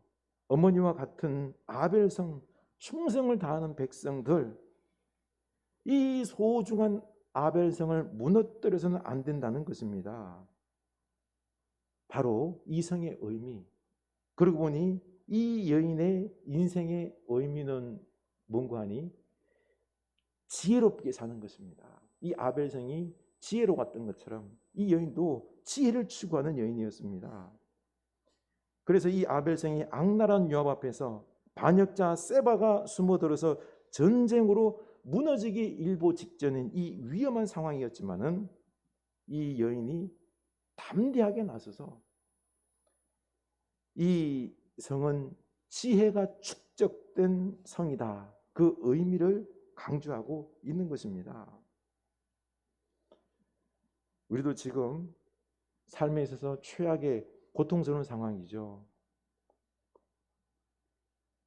Speaker 1: 어머니와 같은 아벨성, 충성을 다하는 백성들, 이 소중한 아벨성을 무너뜨려서는 안 된다는 것입니다. 바로 이 성의 의미. 그러고 보니 이 여인의 인생의 의미는 뭔가 하니 지혜롭게 사는 것입니다. 이 아벨성이 지혜로웠던 것처럼 이 여인도 지혜를 추구하는 여인이었습니다. 그래서 이 아벨성이 악랄한 요압 앞에서 반역자 세바가 숨어들어서 전쟁으로 무너지기 일보 직전인 이 위험한 상황이었지만은 이 여인이 담대하게 나서서 이 성은 지혜가 축적된 성이다. 그 의미를 강조하고 있는 것입니다. 우리도 지금 삶에 있어서 최악의 고통스러운 상황이죠.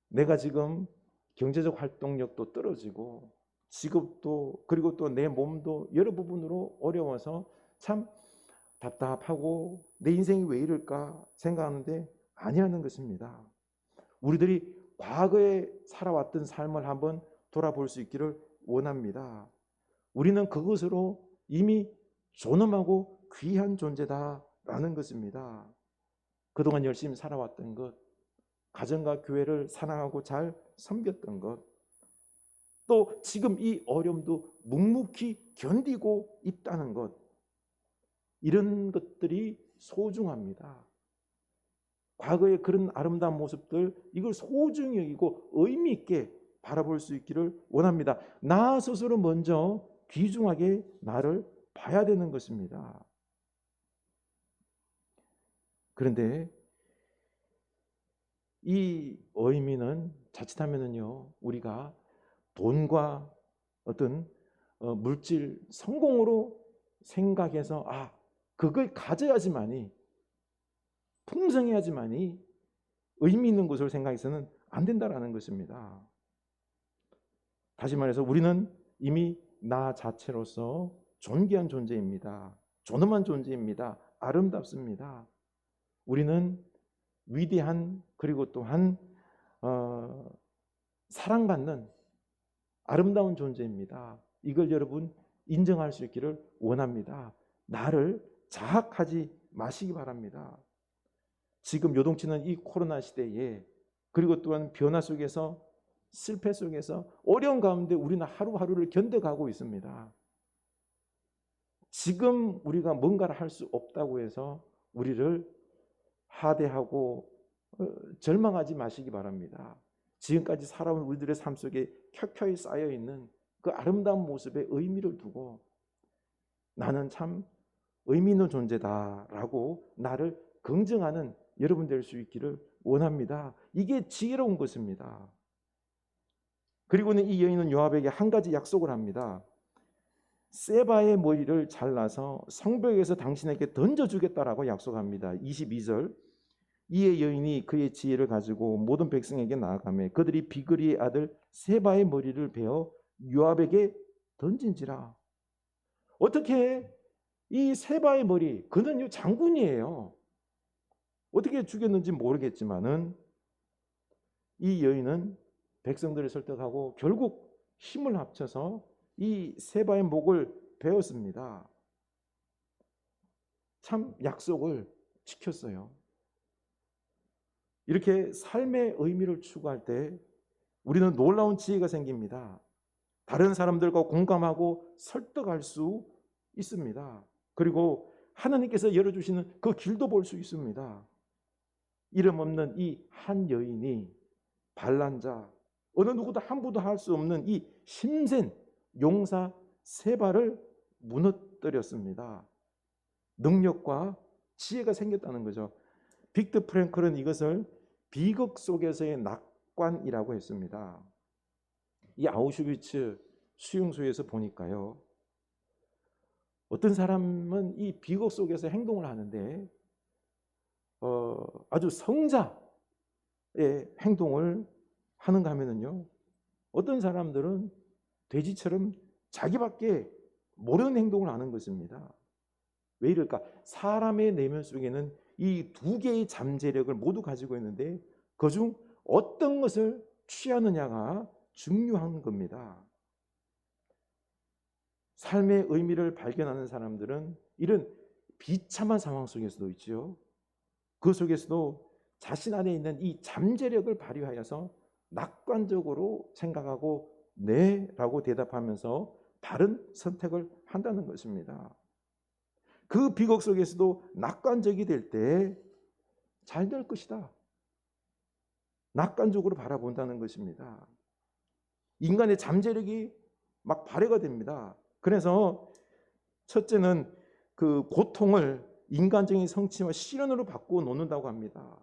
Speaker 1: 내가 지금 경제적 활동력도 떨어지고 직업도 그리고 또 내 몸도 여러 부분으로 어려워서 참 답답하고 내 인생이 왜 이럴까 생각하는데 아니라는 것입니다. 우리들이 과거에 살아왔던 삶을 한번 돌아볼 수 있기를 원합니다. 우리는 그것으로 이미 존엄하고 귀한 존재다라는 것입니다. 그동안 열심히 살아왔던 것, 가정과 교회를 사랑하고 잘 섬겼던 것, 또 지금 이 어려움도 묵묵히 견디고 있다는 것, 이런 것들이 소중합니다. 과거의 그런 아름다운 모습들, 이걸 소중히 여기고 의미 있게 바라볼 수 있기를 원합니다. 나 스스로 먼저 귀중하게 나를 봐야 되는 것입니다. 그런데 이 의미는 자칫하면은요, 우리가 돈과 어떤 물질, 성공으로 생각해서 그걸 가져야지만이, 풍성해야지만이 의미 있는 것으로 생각해서는 안 된다라는 것입니다. 다시 말해서 우리는 이미 나 자체로서 존귀한 존재입니다. 존엄한 존재입니다. 아름답습니다. 우리는 위대한 그리고 또한 사랑받는 아름다운 존재입니다. 이걸 여러분 인정할 수 있기를 원합니다. 나를 자학하지 마시기 바랍니다. 지금 요동치는 이 코로나 시대에 그리고 또한 변화 속에서 실패 속에서 어려운 가운데 우리는 하루하루를 견뎌가고 있습니다. 지금 우리가 뭔가를 할 수 없다고 해서 우리를 하대하고 절망하지 마시기 바랍니다. 지금까지 살아온 우리들의 삶 속에 켜켜이 쌓여있는 그 아름다운 모습의 의미를 두고 나는 참 의미 있는 존재다라고 나를 긍정하는 여러분 될 수 있기를 원합니다. 이게 지혜로운 것입니다. 그리고는 이 여인은 요압에게 한 가지 약속을 합니다. 세바의 머리를 잘라서 성벽에서 당신에게 던져주겠다라고 약속합니다. 22절, 이에 여인이 그의 지혜를 가지고 모든 백성에게 나아가매 그들이 비그리의 아들 세바의 머리를 베어 요압에게 던진지라. 어떻게 이 세바의 머리, 그는 장군이에요. 어떻게 죽였는지 모르겠지만은 이 여인은 백성들을 설득하고 결국 힘을 합쳐서 이 세바의 목을 베었습니다. 참 약속을 지켰어요. 이렇게 삶의 의미를 추구할 때 우리는 놀라운 지혜가 생깁니다. 다른 사람들과 공감하고 설득할 수 있습니다. 그리고 하나님께서 열어주시는 그 길도 볼 수 있습니다. 이름 없는 이 한 여인이 반란자, 어느 누구도 함부로 할 수 없는 이 힘센 용사 세바를 무너뜨렸습니다. 능력과 지혜가 생겼다는 거죠. 빅터 프랭클은 이것을 비극 속에서의 낙관이라고 했습니다. 이 아우슈비츠 수용소에서 보니까요. 어떤 사람은 이 비극 속에서 행동을 하는데 아주 성자의 행동을 하는가 하면은요. 어떤 사람들은 돼지처럼 자기밖에 모르는 행동을 하는 것입니다. 왜 이럴까? 사람의 내면 속에는 이 두 개의 잠재력을 모두 가지고 있는데 그중 어떤 것을 취하느냐가 중요한 겁니다. 삶의 의미를 발견하는 사람들은 이런 비참한 상황 속에서도 있죠. 그 속에서도 자신 안에 있는 이 잠재력을 발휘하여서 낙관적으로 생각하고 네라고 대답하면서 바른 선택을 한다는 것입니다. 그 비극 속에서도 낙관적이 될 때 잘 될 것이다. 낙관적으로 바라본다는 것입니다. 인간의 잠재력이 막 발휘가 됩니다. 그래서 첫째는 그 고통을 인간적인 성취와 실현으로 바꾸어 놓는다고 합니다.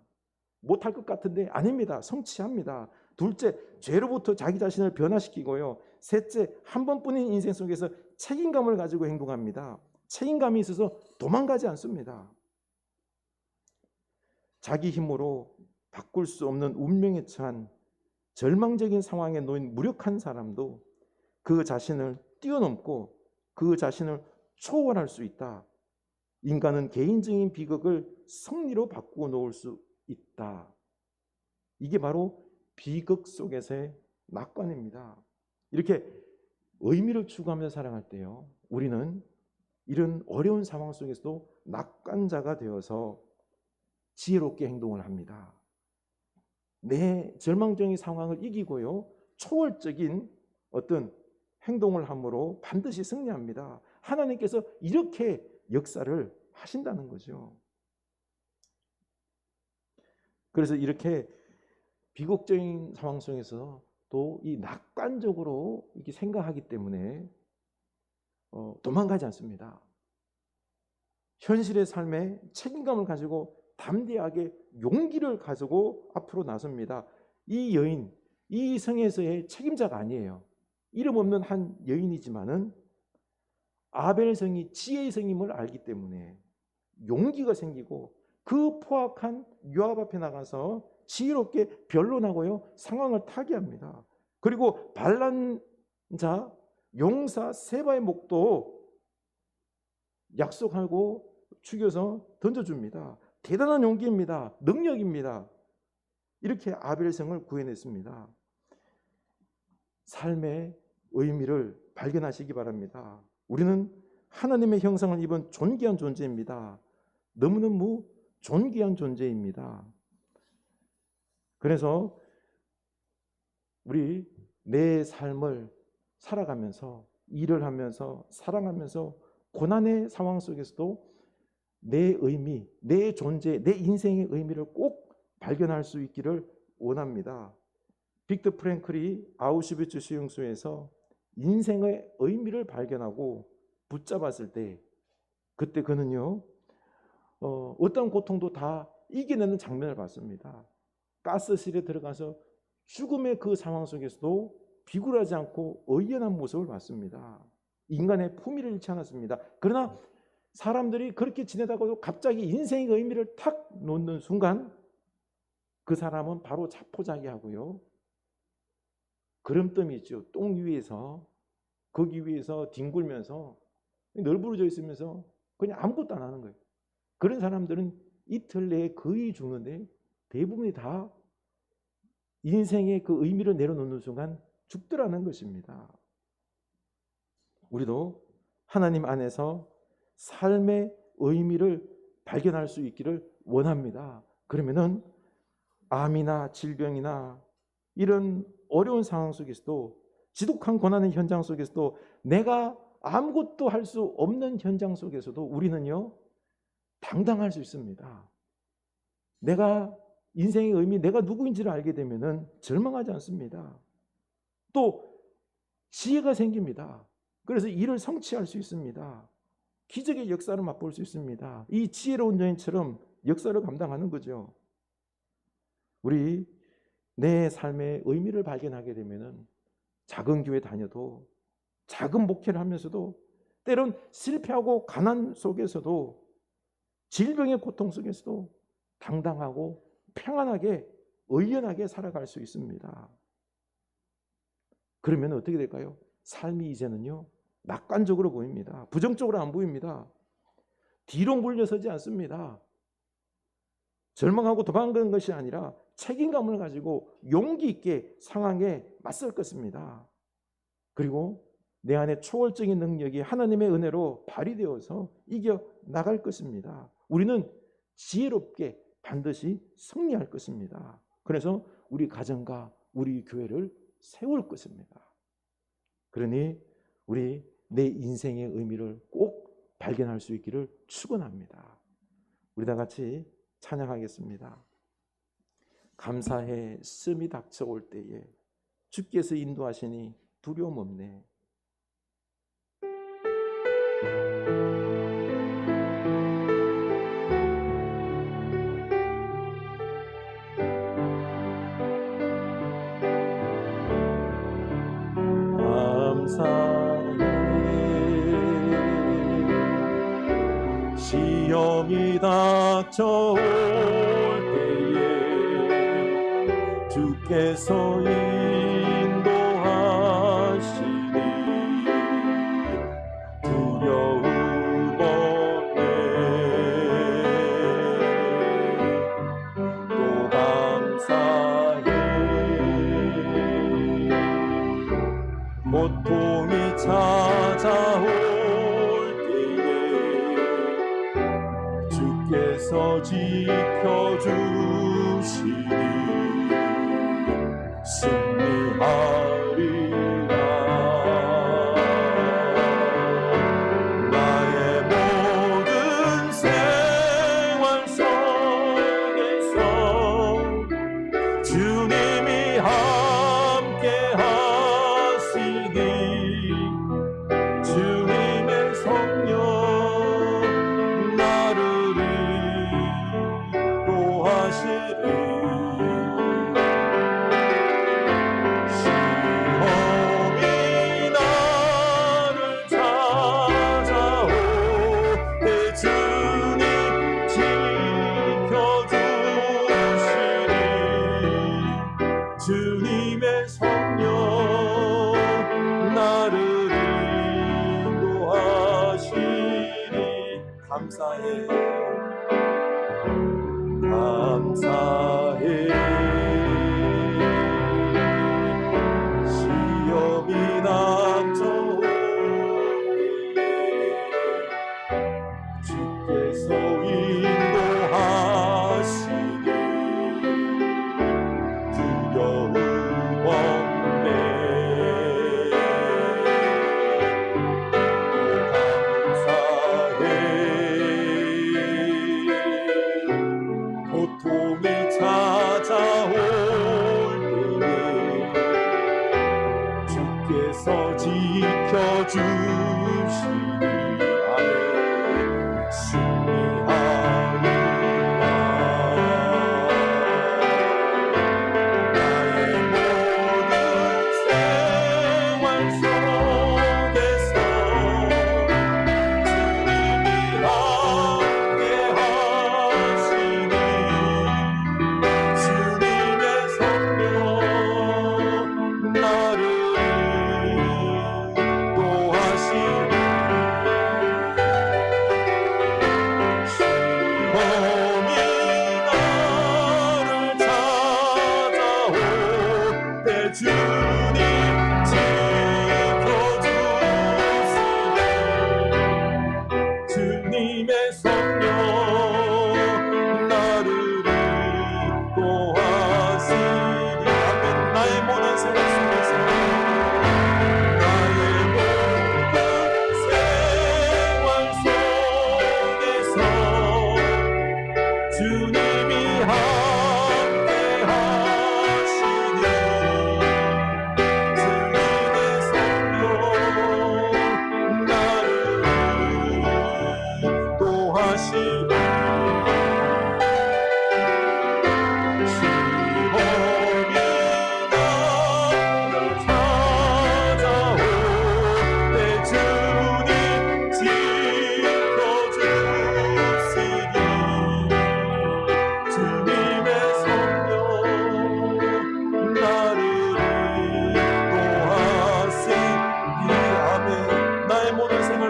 Speaker 1: 못할 것 같은데 아닙니다. 성취합니다. 둘째, 죄로부터 자기 자신을 변화시키고요. 셋째, 한 번뿐인 인생 속에서 책임감을 가지고 행동합니다. 책임감이 있어서 도망가지 않습니다. 자기 힘으로 바꿀 수 없는 운명에 처한 절망적인 상황에 놓인 무력한 사람도 그 자신을 뛰어넘고 그 자신을 초월할 수 있다. 인간은 개인적인 비극을 승리로 바꾸어 놓을 수 있다. 이게 바로 비극 속에서의 낙관입니다. 이렇게 의미를 추구하면서 살아갈 때요, 우리는 이런 어려운 상황 속에서도 낙관자가 되어서 지혜롭게 행동을 합니다. 내 절망적인 상황을 이기고요, 초월적인 어떤 행동을 함으로 반드시 승리합니다. 하나님께서 이렇게 역사를 하신다는 거죠. 그래서 이렇게 비극적인 상황 속에서 또 이 낙관적으로 이렇게 생각하기 때문에 도망가지 않습니다. 현실의 삶에 책임감을 가지고 담대하게 용기를 가지고 앞으로 나섭니다. 이 여인, 이 성에서의 책임자가 아니에요. 이름 없는 한 여인이지만은 아벨 성이 지혜의 성임을 알기 때문에 용기가 생기고 그 포악한 요압 앞에 나가서 지혜롭게 변론하고요, 상황을 타개합니다. 그리고 반란자 용사 세바의 목도 약속하고 죽여서 던져줍니다. 대단한 용기입니다. 능력입니다. 이렇게 아벨성을 구해냈습니다. 삶의 의미를 발견하시기 바랍니다. 우리는 하나님의 형상을 입은 존귀한 존재입니다. 너무너무 존귀한 존재입니다. 그래서 우리 내 삶을 살아가면서, 일을 하면서, 사랑하면서 고난의 상황 속에서도 내 의미, 내 존재, 내 인생의 의미를 꼭 발견할 수 있기를 원합니다. 빅터 프랭클이 아우슈비츠 수용소에서 인생의 의미를 발견하고 붙잡았을 때, 그때 그는요, 어떤 고통도 다 이겨내는 장면을 봤습니다. 가스실에 들어가서 죽음의 그 상황 속에서도 비굴하지 않고 의연한 모습을 봤습니다. 인간의 품위를 잃지 않았습니다. 그러나 사람들이 그렇게 지내다가도 갑자기 인생의 의미를 탁 놓는 순간 그 사람은 바로 자포자기하고요, 그름뜸이 있죠. 똥 위에서, 거기 위에서 뒹굴면서 널브러져 있으면서 그냥 아무것도 안 하는 거예요. 그런 사람들은 이틀 내에 거의 죽는데 대부분이 다 인생의 그 의미를 내려놓는 순간 죽더라는 것입니다. 우리도 하나님 안에서 삶의 의미를 발견할 수 있기를 원합니다. 그러면은 암이나 질병이나 이런 어려운 상황 속에서도, 지독한 고난의 현장 속에서도, 내가 아무것도 할 수 없는 현장 속에서도 우리는요, 당당할 수 있습니다. 내가 인생의 의미, 내가 누구인지를 알게 되면은 절망하지 않습니다. 또 지혜가 생깁니다. 그래서 일을 성취할 수 있습니다. 기적의 역사를 맛볼 수 있습니다. 이 지혜로운 여인처럼 역사를 감당하는 거죠. 우리 내 삶의 의미를 발견하게 되면은 작은 교회 다녀도, 작은 목회를 하면서도, 때론 실패하고 가난 속에서도, 질병의 고통 속에서도 당당하고 평안하게 의연하게 살아갈 수 있습니다. 그러면 어떻게 될까요? 삶이 이제는요 낙관적으로 보입니다. 부정적으로 안 보입니다. 뒤로 물러서지 않습니다. 절망하고 도망가는 것이 아니라 책임감을 가지고 용기 있게 상황에 맞설 것입니다. 그리고 내 안에 초월적인 능력이 하나님의 은혜로 발휘되어서 이겨 나갈 것입니다. 우리는 지혜롭게 반드시 승리할 것입니다. 그래서 우리 가정과 우리 교회를 세울 것입니다. 그러니 우리 내 인생의 의미를 꼭 발견할 수 있기를 축원합니다. 우리 다 같이 찬양하겠습니다. 감사해 씀이 닥쳐올 때에 주께서 인도하시니 두려움 없네. 감사해 시험이 닥쳐올 때에 주께서 인도하시니 두려움 없네. 또 감사해 고통이 찾아올 때에 주께서 지켜주시니 승리하리라. 나의 모든 생활 속에서 주님이 함께 하시니 주님의 성령 나를 인도하시리. 시험이 나를 찾아올 때 주님 지켜주시니 주님의 성령 나를 인도하시니. 감사해 감사해 시험이 닥쳐올 때에 주께서 인도하시니 두려움 없네. 또 감사해 고통이 찾아올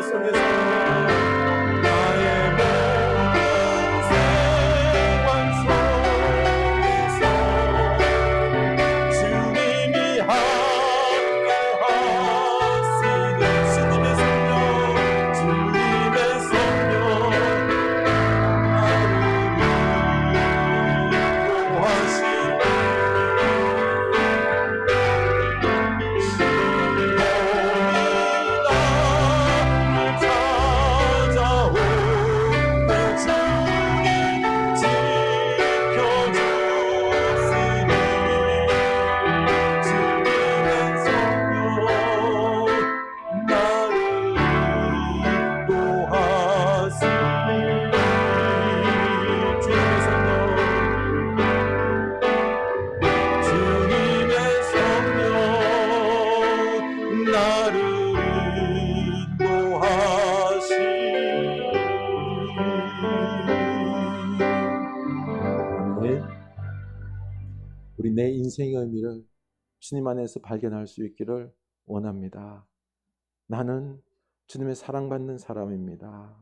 Speaker 2: 생활 속에서 나의 모든 생활 속에서 주님이 함께 하시는 주님의 성령 주님의 성령
Speaker 1: 우리 내 인생의 의미를 주님 안에서 발견할 수 있기를 원합니다. 나는 주님의 사랑받는 사람입니다.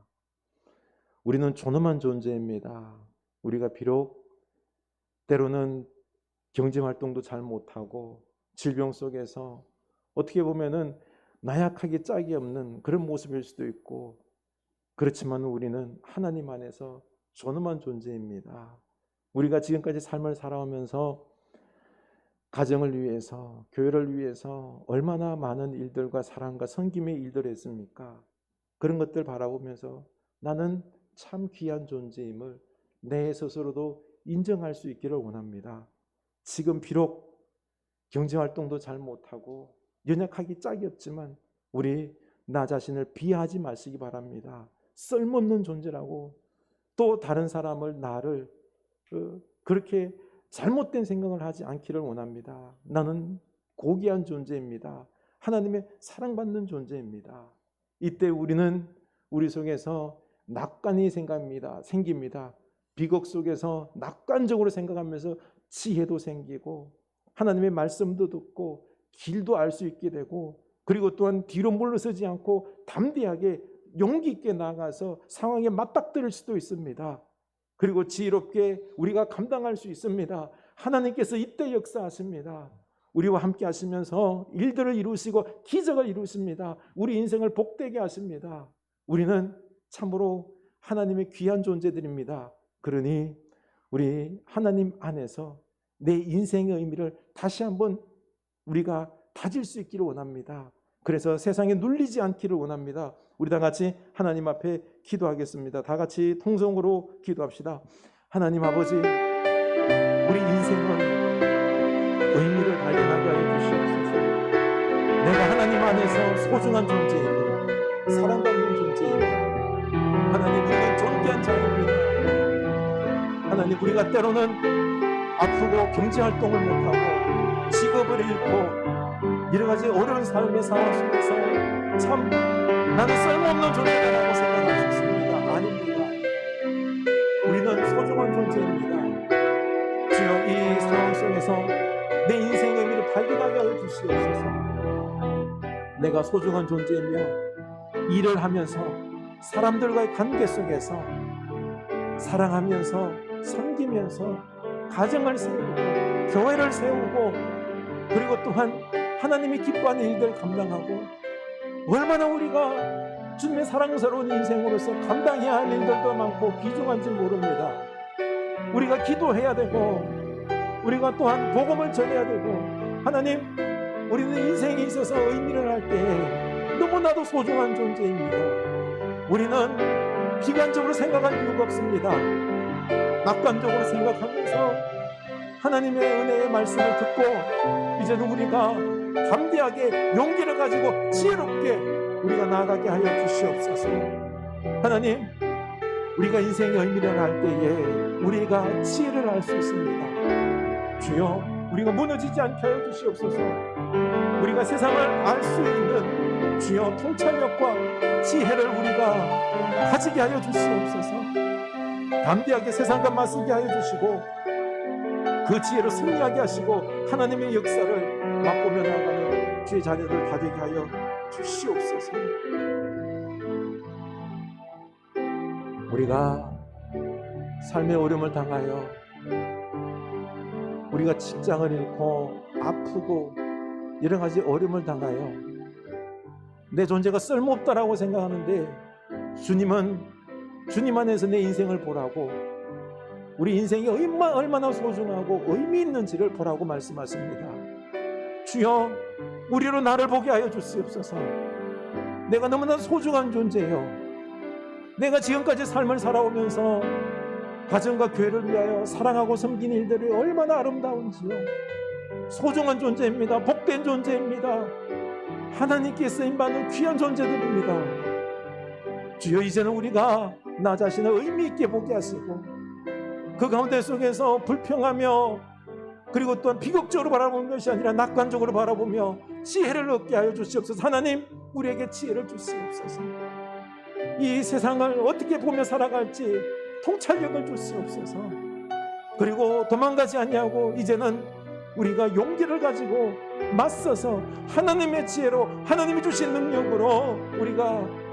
Speaker 1: 우리는 존엄한 존재입니다. 우리가 비록 때로는 경제활동도 잘 못하고 질병 속에서 어떻게 보면은 나약하기 짝이 없는 그런 모습일 수도 있고, 그렇지만 우리는 하나님 안에서 존엄한 존재입니다. 우리가 지금까지 삶을 살아오면서 가정을 위해서, 교회를 위해서 얼마나 많은 일들과 사랑과 섬김의 일들을 했습니까? 그런 것들 바라보면서 나는 참 귀한 존재임을 내 스스로도 인정할 수 있기를 원합니다. 지금 비록 경제활동도 잘 못하고 연약하기 짝이 없지만 우리 나 자신을 비하하지 마시기 바랍니다. 쓸모없는 존재라고, 또 다른 사람을 나를 그렇게 잘못된 생각을 하지 않기를 원합니다. 나는 고귀한 존재입니다. 하나님의 사랑받는 존재입니다. 이때 우리는 우리 속에서 낙관이 생깁니다. 비극 속에서 낙관적으로 생각하면서 지혜도 생기고 하나님의 말씀도 듣고 길도 알 수 있게 되고, 그리고 또한 뒤로 물러서지 않고 담대하게 용기 있게 나아가서 상황에 맞닥뜨릴 수도 있습니다. 그리고 지혜롭게 우리가 감당할 수 있습니다. 하나님께서 이때 역사하십니다. 우리와 함께 하시면서 일들을 이루시고 기적을 이루십니다. 우리 인생을 복되게 하십니다. 우리는 참으로 하나님의 귀한 존재들입니다. 그러니 우리 하나님 안에서 내 인생의 의미를 다시 한번 우리가 다질 수 있기를 원합니다. 그래서 세상에 눌리지 않기를 원합니다. 우리 다 같이 하나님 앞에 기도하겠습니다. 다 같이 통성으로 기도합시다. 하나님 아버지, 우리 인생을 의미를 발견하게 하여 주시옵소서. 내가 하나님 안에서 소중한 존재이고 사랑받는 존재이고, 하나님 우리는 존귀한 자입니다. 하나님 우리가 때로는 아프고 경제활동을 못하고 직업을 잃고 여러 가지 어려운 삶의 상황 속에서 참 나는 쓸모없는 존재다라고 생각할 수 있습니다. 아닙니다. 우리는 소중한 존재입니다. 주여, 이 상황 속에서 내 인생의 의미를 발견하게 하여 주시옵소서. 내가 소중한 존재이며 일을 하면서 사람들과의 관계 속에서 사랑하면서 섬기면서 가정을 세우고 교회를 세우고, 그리고 또한 하나님이 기뻐하는 일들을 감당하고, 얼마나 우리가 주님의 사랑스러운 인생으로서 감당해야 할 일들도 많고 귀중한지 모릅니다. 우리가 기도해야 되고 우리가 또한 복음을 전해야 되고, 하나님 우리는 인생에 있어서 의미를 할 때에 너무나도 소중한 존재입니다. 우리는 비관적으로 생각할 이유가 없습니다. 낙관적으로 생각하면서 하나님의 은혜의 말씀을 듣고 이제는 우리가 담대하게 용기를 가지고 지혜롭게 우리가 나아가게 하여 주시옵소서. 하나님, 우리가 인생의 의미를 할 때에 우리가 지혜를 알 수 있습니다. 주여, 우리가 무너지지 않게 하여 주시옵소서. 우리가 세상을 알 수 있는 주여 통찰력과 지혜를 우리가 가지게 하여 주시옵소서. 담대하게 세상과 맞서게 하여 주시고 그 지혜로 승리하게 하시고 하나님의 역사를 맛보며 나아가는 주의 자녀들 다 되게 하여 주시옵소서. 우리가 삶의 어려움을 당하여 우리가 직장을 잃고 아프고 여러 가지 어려움을 당하여 내 존재가 쓸모없다라고 생각하는데, 주님은 주님 안에서 내 인생을 보라고, 우리 인생이 얼마나 소중하고 의미 있는지를 보라고 말씀하십니다. 주여, 우리로 나를 보게 하여 주시옵소서. 내가 너무나 소중한 존재요, 내가 지금까지 삶을 살아오면서 가정과 교회를 위하여 사랑하고 섬긴 일들이 얼마나 아름다운지요. 소중한 존재입니다. 복된 존재입니다. 하나님께 쓰임받는 귀한 존재들입니다. 주여, 이제는 우리가 나 자신을 의미 있게 보게 하시고 그 가운데 속에서 불평하며, 그리고 또한 비극적으로 바라보는 것이 아니라 낙관적으로 바라보며 지혜를 얻게 하여 주시옵소서. 하나님, 우리에게 지혜를 주시옵소서. 이 세상을 어떻게 보며 살아갈지 통찰력을 주시옵소서. 그리고 도망가지 아니하고 이제는 우리가 용기를 가지고 맞서서 하나님의 지혜로, 하나님이 주신 능력으로 우리가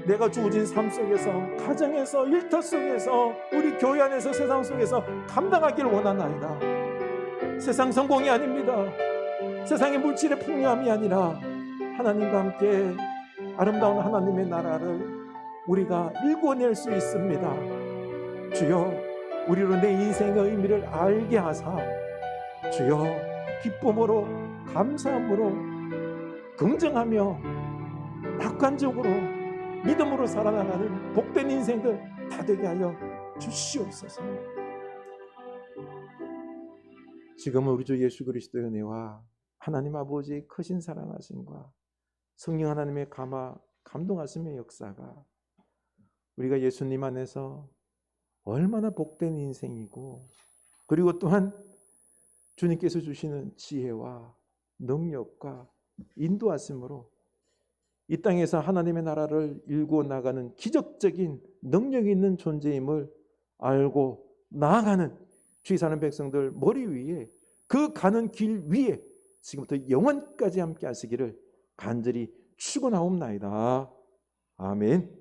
Speaker 1: 내가 주어진 삶 속에서, 가정에서, 일터 속에서, 우리 교회 안에서, 세상 속에서 감당하기를 원하나이다. 세상 성공이 아닙니다. 세상의 물질의 풍요함이 아니라 하나님과 함께 아름다운 하나님의 나라를 우리가 일궈낼 수 있습니다. 주여, 우리로 내 인생의 의미를 알게 하사 주여, 기쁨으로, 감사함으로, 긍정하며 낙관적으로 믿음으로 살아나가는 복된 인생들 다 되게 하여 주시옵소서. 지금은 우리 주 예수 그리스도의 은혜와 하나님 아버지의 크신 사랑하심과 성령 하나님의 감동하심의 역사가 우리가 예수님 안에서 얼마나 복된 인생이고, 그리고 또한 주님께서 주시는 지혜와 능력과 인도하심으로 이 땅에서 하나님의 나라를 일구어 나가는 기적적인 능력이 있는 존재임을 알고 나아가는 주의 사는 백성들 머리 위에, 그 가는 길 위에 지금부터 영원까지 함께 하시기를 간절히 축원하옵나이다. 아멘.